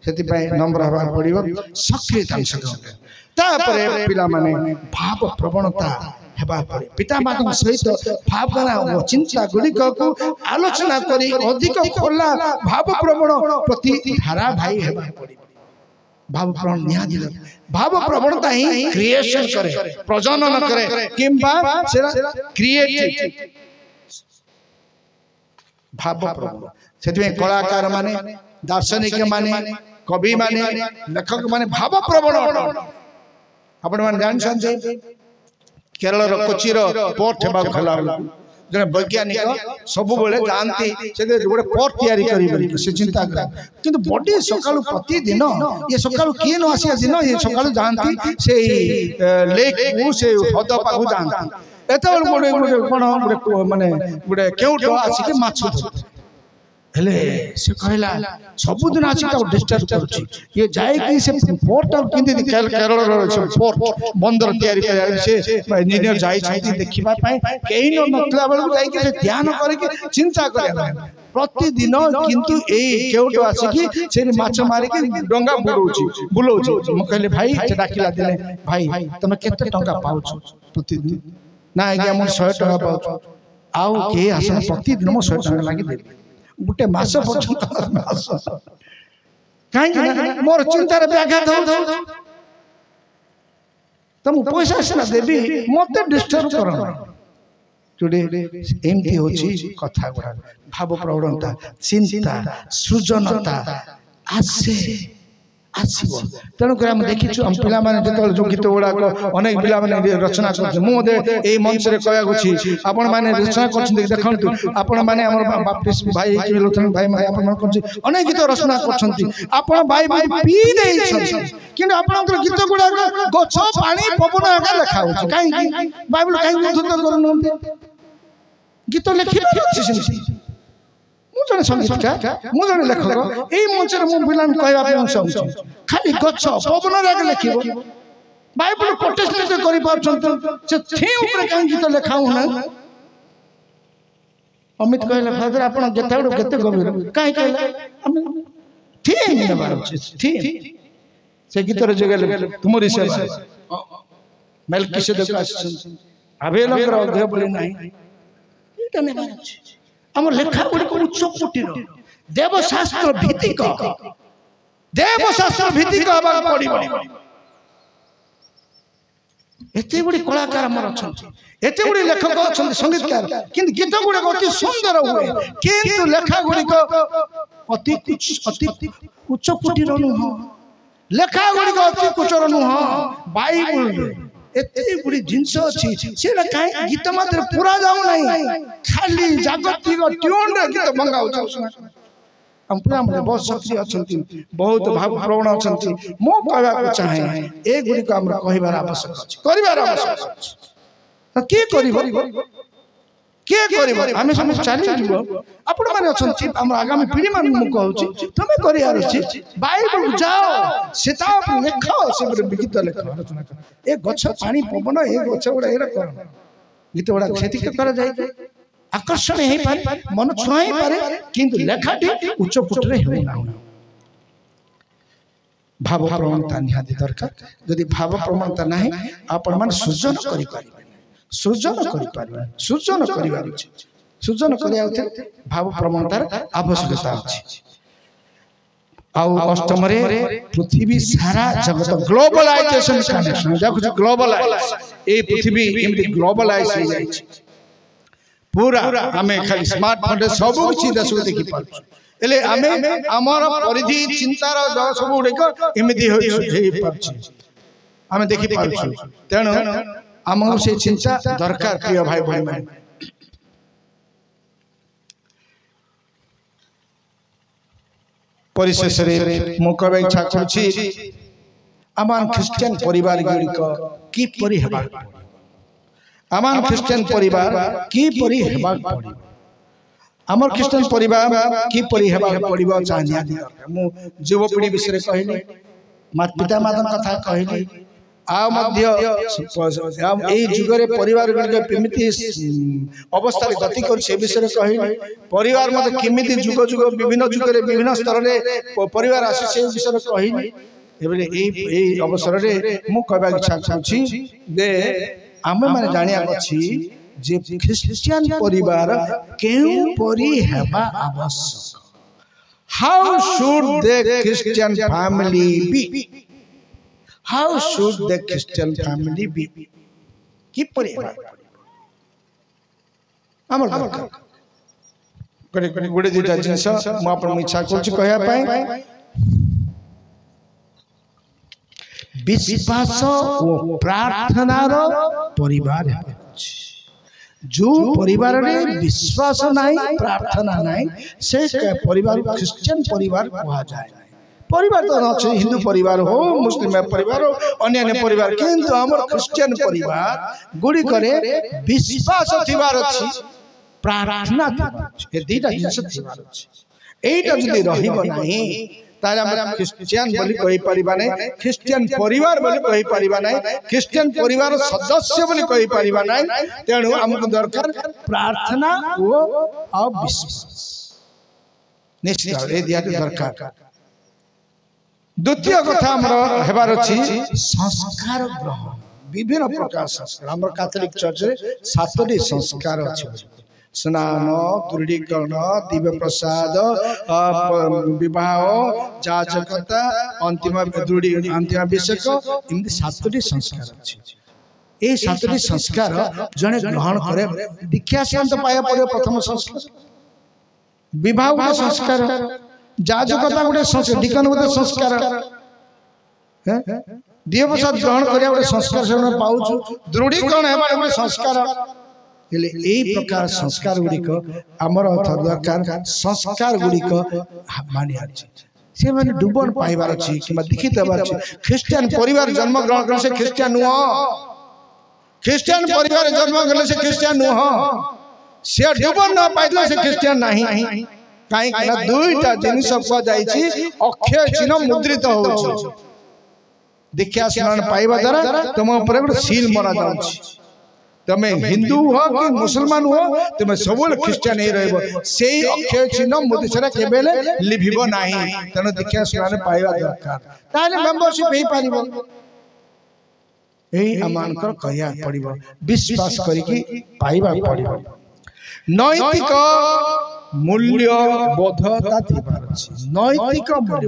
सेति पय नंबर हवा पड़ियो सक्रियता तापरे पिला माने भाव प्रवणता हेबा पड़े पिता माता सहित भावना और चिंता गुड़िक को आलोचना करी अधिक खोला भाव प्रवण प्रति धारा भाई हेबा पड़े भाव प्रवण निहाती भाव प्रवणता ही क्रिएशन करे प्रजनन करे किंबा क्रिएटिव भाव प्रवण से कलाकार माने दार्शनिक माने कवि माने लेखक माने भाव प्रवण आपण माने जानछन्ते केरल कोचीर पोर्ट हेबा खला जने वैज्ञानिक सब बेले जानती से गोटे पोर्ट तैयारी करी से चिंता कर किंतु बॉडी सकाळु प्रतिदिन ये सकाळु किए न आसिया दिन ये सकाळु जानती से लेक को से हद पाखु जानती एत गोटे गोटे कोन गोटे माने गोटे केउटो आसी के माछ हेले से कहला सबुदिन आसी डिस्टर्ब करूची ये जाए कि से पोर्ट किंदी केरल पोर्ट बंदर तैयारी कर से इंजीनियर जाई छथि देखिबा पाए केही न नतला बेलु जाई कि से ध्यान करे कि चिंता करे प्रतिदिन किंतु ए केउटो आसी कि से माछ मारी कि डंगा बुलौची म कहले भाई से डाकिला दिले भाई तमे केते टंका पाउछ प्रतिदिन ना आज्ञा म 100 टंका पाउछ आउ के आसन प्रतिदिन म 100 टंका लागि देबे गुटे मास पर्यंत कहीं मोर चिंतार व्याघात हो तुम पैसा सीना देवी मत डिस्टर्ब कर टुडे एमती होची कथा गुडा भाव प्रवणता चिंता सृजनता आसे आसीबो तेणुक आम देखीचु हम पिला माने जेतल जो गीत गुड़ाक अनेक पिला माने रचना करछे मु ए मंच रे कहया गुछि आपण माने रचना करछन देखंतु आपण माने हमर बापिस भाई कि लोथन भाई माने आपण माने करछि अनेक गीत रचना करछंती आपण भाई भाई पी देई छथि किंतु आपनकर गीत गुड़ाक गछ पानी पवन आगा लेखा होछि काई बाइबल काई उद्धृत करनु गीत लेखि अछि सिंती मुझे संगीतकार मुझे लेखक यही मंच पिलान कहवाई चाहूँ खाली गछ पवन आगे लिख बाइबल कोटेशन कहीं गीत लिखाऊ ना अमित कहले फादर आप केते गभीर कहीं थीम नेबार थीम से गीतर जगह तुमरी से मेलकिसेदेक आबेलकर अध्याय बोली नहीं एटा नेबार अछि हम लेखा गुड़िक उच्च कोटीर देवशास्त्र भित्तिक हबाक पड़िबो एते गुडी कलाकार हमर अछंती एते गुडी लेखक अछंती संगीतकार किंतु गीत गुड़िक अति सुंदर हुए किंतु लेखा गुड़िक अति उच्च कोटीर नुह लेखा गुड़िक अति कुचर नुह बाइबल एते बुड़ी जिंस अछि सेना काई गीत मात्र पूरा जाऊ नहीं खाली जागतिक ट्यून रे गीत मंगाउ छना हम पूरा में बहुत सक्रिय अछंती बहुत भाव प्रवण अछंती मो कहबा को चाहे ए गुडी को हमरा कहिबार आवश्यक अछि करिबार आवश्यक अछि के करिबो हमें समझ चाली जीवो आपण माने अछंती हम आगामी पीढ़ी मान मु कहउची तमे करियार अछि बाइबल जाओ सेता लेखो से गीत लेखो रचना कर ए गछ पानी पवन ए गछ गुडा एरा कर गीत गुडा खेती कर जाय आकर्षण हे पारे मन छुआई पारे किंतु लेखाटी उच्च कोटरे हो ना भाव प्रवणता निहाती दरकार यदि भाव प्रवणता नाही आपण मान सृजन करि पारिबे सृजन करि पारिबे सृजन करिवार अछि सृजन करिया भाव प्रवणतार आवश्यकता अछि आउ अष्टम रे पृथ्वी सारा जगत ग्लोबलाइजेशन कनेक्शन देखु ग्लोबलाइज ए पृथ्वी एमति ग्लोबलाइज हो जाय छै पूरा हमें खाली स्मार्टफोन रे सब किछि देशो देखि पाछु एले हमें हमर परिधि चिंतार सब उडेक एमति होई पाछु हमें देखि पाछु तेनु हमहु से चिंता दरकार प्रिय भाई भाई माने परिशेष रे मु कहबा इच्छा करछि आमान ख्रिस्टियन परिवार गुड़िक की परि हेबाक आमान ख्रिस्टियन परिवार की परि हेबाक पड़िबो आमर ख्रिस्टियन परिवार की परि हेबाक पड़िबो चाहिया दरकार मु युवपीढ़ी विषय कहली पिता माता कथा कहली आ मध्य ए जुगरे परिवार गुड़िक केमिति अवस्था रे गति कर से विषय कहली परिवार मत केमिति जुग जुग विभिन्न जुगरे विभिन्न स्तर रे परिवार आसी से विषय कहली एबे ए अवसर रे मु कहबा इच्छा करछि जे आमे माने जानिया अछि जे ख्रिस्टियन परिवार केउ परि हेबा आवश्यक। How should the Christian family be? How should the Christian family be? कि परि हेबा हमर दरकार करे गुडे दिटा जिंस मु आपन इच्छा करछि कहया पाए विश्वास और प्रार्थनार परिवार है। जो परिवार रे विश्वास नहीं प्रार्थना नहीं से परिवार क्रिश्चियन परिवार कहा जाए। परिवार तो अच्छे हिंदू परिवार हो मुस्लिम परिवार हो अन्य परिवार किंतु हमर क्रिश्चियन परिवार गुडी करे विश्वास थिबार अछि प्रार्थना थिबार अछि ए दीटा जिंस थिबार अछि। एटा जदि रहिबो नाही तारे हम क्रिश्चियन बोली कहि परिबा नै क्रिश्चियन परिवार बोली कहि परिबा नै क्रिश्चियन परिवार सदस्य बोली कहि परिबा नै। तेणु हमको दरकार प्रार्थना और विश्वास निश्चित ए दिया दरकार। द्वितीय कथा हमर हेबार अछि संस्कार ग्रहण। विभिन्न प्रकार संस्कार हमर कैथोलिक चर्च रे 7टी संस्कार अछि। स्नान दृढ़ीकरण दिव्य प्रसाद विवाह जाजकता अंतिम अंतिम अभिषेक एमती 7टी संस्कार अछि। ए 7टी संस्कार जने ग्रहण करे दीक्षा शांत पाया पड़े। प्रथम संस्कार विवाह गोटे संस्कार जाजकता गोटे संस्कार डिकन गोटे संस्कार दिव्य प्रसाद ग्रहण करिया गोटे संस्कार से पाउछु दृढ़ीकरण हेबा गोटे संस्कार। प्रकार संस्कार गुड़िक आमर दरकार संस्कार गुड़िक मानि से माने डुबन पाइबार अछि कि दीक्षित हेबार अछि। ख्रिस्टियन परिवार जन्म ग्रहण करे से ख्रिस्टियन नुह। ख्रिस्टियन परिवार जन्म गले से ख्रिस्टियन नुह। से डुबन न पाइले से ख्रिस्टियन नाही। काई ना दुईटा जिनिस को जाईछि अक्षय चिन्ह मुद्रित होउछि। दीक्षा स्नान पाइबा द्वारा तुम ऊपर गोटे सील मरा जाउछि। तमे हिंदू हो कि मुसलमान हो तमे सबले क्रिश्चियन ही रहबो से अक्षय चिन्ह मुद्रित केबेले लिभिबो नाही। तने दीक्षा स्नान पाइबा दरकार ताले मेंबरशिप हे पारिबो। एही अमानकर कहया पड़िबो विश्वास करिकि पाइबा पड़िबो। नैतिक मूल्य बोधता थिबार अछि। नैतिक मूल्य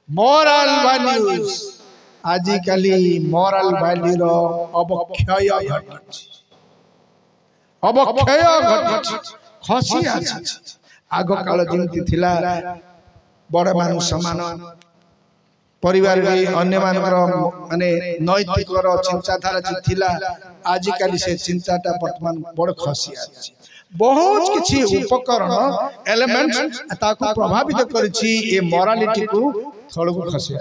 मोरल वैल्यूज आजिकली मोरल वैल्यू रो अवक्षय घटि खसी अछि। आगो काल जेमति थिला बड़ मानु समान परिवार रे अन्य मानकर माने नैतिक रो चिंताधारा जे थिला आजिकली से चिंताटा वर्तमान बड़ खसी अछि। बहुत किछि उपकरण एलिमेंट्स ताको प्रभावित करछि ए मोरालिटी को थळगु खसी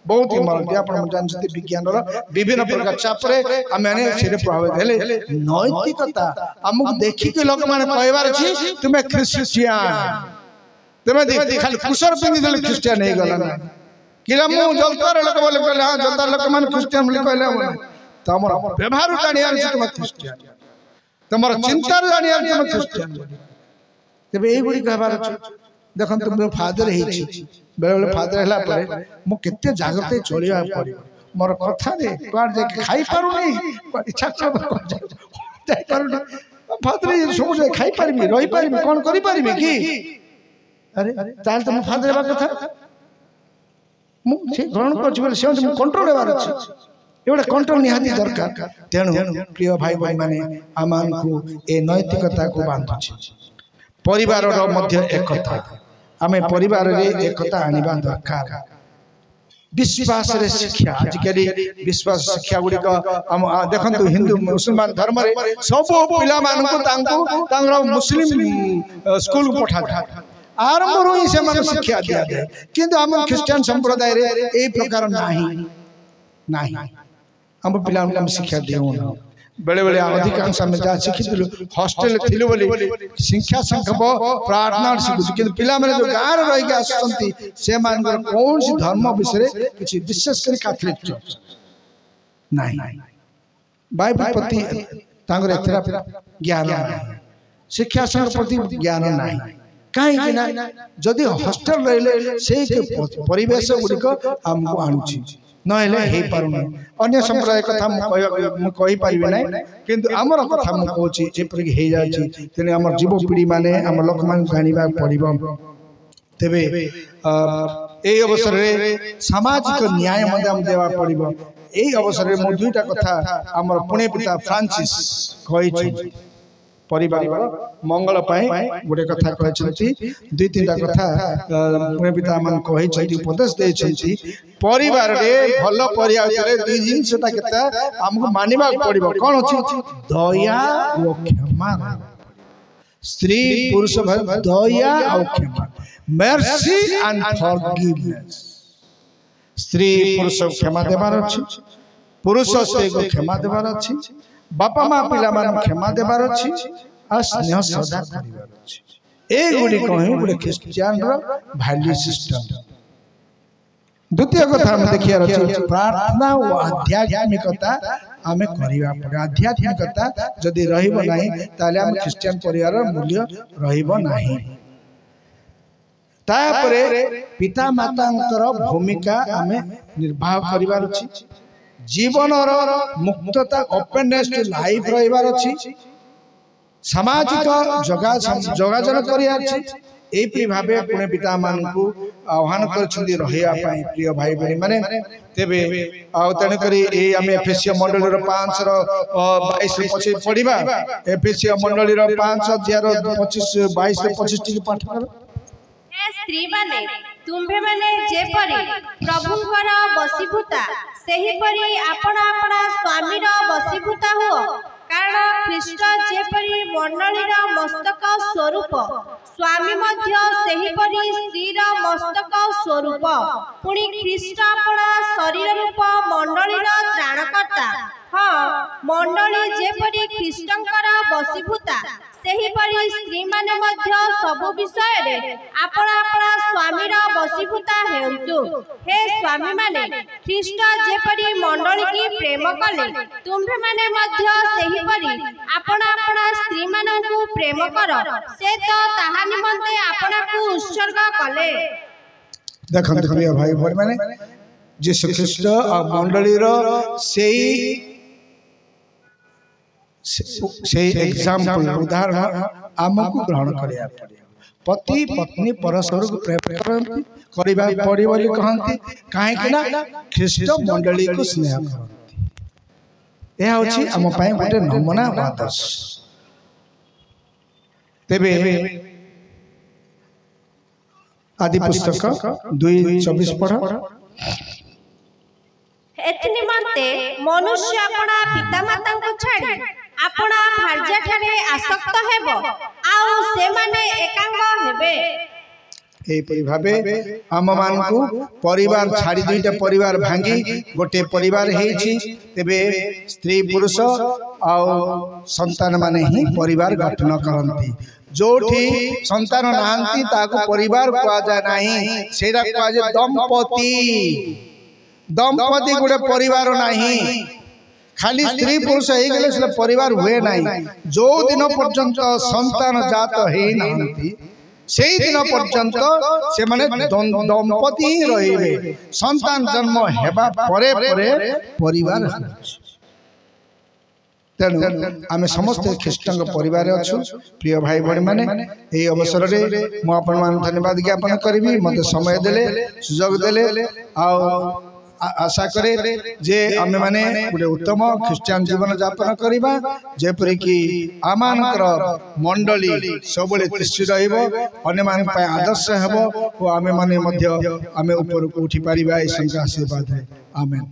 बहुत ही मोरालिटी आपण जानते विज्ञान रो विभिन्न प्रकार चापरे आमे सेरे प्रभावित हेले नैतिकता हमक देखि के लोक माने कहबार अछि तुमे क्रिश्चियन तुमे खाली कुसर पिंदी देले क्रिश्चियन हे गला ना किला मु जलतर लोक बोले कहले हां जलतर लोक माने क्रिश्चियन बोले कहले हम तमर व्यवहार जानियार छी तुम क्रिश्चियन तमर चिंता जानियार छी तुम क्रिश्चियन। तबे एई गुडी कहबार अछि देखन तुम फादर हे छी बेले बेले फादर हला परे मु केते जागृत चलिया पड़ी मोर कथा रे पार जे खाई पारु नहीं इच्छा कर जाई पारु नहीं फादर ये सब जे खाई पारबी रही पारबी कोन करि पारबी की अरे ताल तुम फादर हेबा कथा मु से ग्रहण करछि बोले से मु कंट्रोल हेबार अछि एवडा कंट्रोल निहाती दरकार। तेणु प्रिय भाई भाई माने आमान को ए नैतिकता को बांधछि परिवार रो मध्य एकता आमे परिवार रे एकता आनिबा दरकार। विश्वास रे शिक्षा आजिकली विश्वास शिक्षा गुडी को हम देखंतु हिंदू मुसलमान धर्म रे सब पिला मान को तांगरो मुस्लिम स्कूल पठा जाय आरंभ रो ही से मन शिक्षा दिया जाय किंतु हम क्रिश्चियन संप्रदाय रे ए प्रकार नाही हम पिला हम शिक्षा देउ ना बेले बेले अधिकांश हम जा शिखितलु हॉस्टल थिलु बोली शिक्षा संकल्प प्रार्थना शिखु कि पिला माने जो गार रहि के आसंती से मानकर कौन सी धर्म विषय किछि विशेष कर कैथोलिक चर्च नाही बाइबल प्रति तांगर एथरा ज्ञान नाही शिक्षा संग प्रति ज्ञान नाही काहे कि ना जदी हॉस्टल रहले से परिवेश गुडी को हमको आनुछि नहेले हे पारुनी अन्य संप्रदाय कथा मु कहि परिबे नै किंतु हमर कथा मु कहूची एपर हे जाची तेने हमर जीव पीढ़ी माने हम लोक मान जानिबा पड़िबो तेबे ए अवसर रे सामाजिक न्याय मध्ये हम देवा पड़िबो ए अवसर रे मु दुईटा कथा हमर पुणे पिता फ्रांसिस कहि छी परिवार मंगल पाए गोटे कथा कहते दुई तीन कथा पुणे पिता मन कही उपदेश देती परिवार रे भल परिवार दुई जिनसटा केता हमको मानिबा पड़िबो कोन अछि दया और क्षमा स्त्री पुरुष दया और क्षमा मर्सी एंड फॉरगिवनेस स्त्री पुरुष क्षमा देबार अछि पुरुष स्त्री को क्षमा देबार अछि बापा माँ पिला मान क्षमा देबार अछि आ स्नेह सदा करिबार अछि ए गुडी कहि गुडी क्रिश्चियन रो वैल्यू सिस्टम द्वितीय कथा हम देखियार अछि प्रार्थना और आध्यात्मिकता हमें करिबा पड़े आध्यात्मिकता जदि रहिबो नाही ताले हम क्रिश्चियन परिवार मूल्य रहिबो नाही तापरे पिता मातांकर भूमिका हमें निर्वाह करिबार अछि जीवन मुक्तता ओपननेस टू लाइफ रहिबार अछि सामाजिक जोगाजन करियार अछि एपि भाबे पुणे पिता मान को आह्वान करछुंदी रहिया पई प्रिय भाई बहन माने तेबे आ तने करी ए हमें एफएससी मंडली रो 5 रो 22 25 पढिबा एफएससी मंडली रो 5 अध्याय रो 25 22 से 25 टी पाठ कर ए स्त्री माने तुम्भे माने जे परी प्रभुंकर बसीभूता सेही परी आपणा आपणा स्वामी रो बसीभूता हो कारण ख्रीष्ट जे परी मंडली रो मस्तक स्वरूप स्वामी मध्य सेही परी स्त्री रो मस्तक स्वरूप पुनी ख्रीष्ट आपणा शरीर रूप मंडली रो त्राणकर्ता हां मंडली जे परी ख्रीष्टंकर बसीभूता सेही परी स्त्री माने मध्य सब विषय रे आपणा आपणा स्वामी रो बसीभूता हेउतु हे स्वामी माने ख्रीष्ट जे परी मंडली की प्रेम कले तुम्भे माने मध्य सेही परी आपणा आपणा स्त्री माननकु प्रेम कर से तो ताहा निमंते आपणा को उत्सर्ग कले देखन प्रिय भाई बहन माने यीशु ख्रीष्ट आ मंडली रो से एग्जांपल उदाहरण हमको ग्रहण करिया पति पत्नी परस्पर को प्रेम करंती करिबा पड़ी बोली कहंती काहे कि ना ख्रीष्ट मंडली को स्नेह करंती ए होची हम पय गोटे नमूना आदर्श तेबे आदि पुस्तक 2:24 पढ़ एथनि मानते मनुष्य अपना पिता माता को छाड़ी अपना भार्या ठारे आसक्त हेबो आउ से माने एकांग हेबे ए परि भाबे हम मान को परिवार छाड़ी दुईटा परिवार भांगी गोटे परिवार हेछि तेबे स्त्री पुरुष आ संतान माने ही परिवार गठन करंती जोठी संतान नांती ताको परिवार कहा जाय नाही सेरा कहा जाय दंपति गुडे परिवार नाही खाली स्त्री पुरुष हे गेले से परिवार हुए नाही जो दिन पर्यंत संतान जात हे नांती सेही दिन पर्यंत से माने दंपति ही रहिबे संतान जन्म हेबा परे परे परिवार तेणु आम समस्त ख्रीष्टन परिवार अच्छु प्रिय भाई बहन माने यही अवसर में मु आपण मान धन्यवाद ज्ञापन करी मत समय देले सुजोग देले आशा करे जे आमे माने गोटे उत्तम ख्रीष्टियन जीवन यापन करिबा जेपरि कि आमानकर मंडली सबले दृष्टि रहइबो अन्य मान पय आदर्श हेबो ओ आमे माने मध्य आमे ऊपर को उठी पारिबा ए संग आशीर्वाद है आमेन।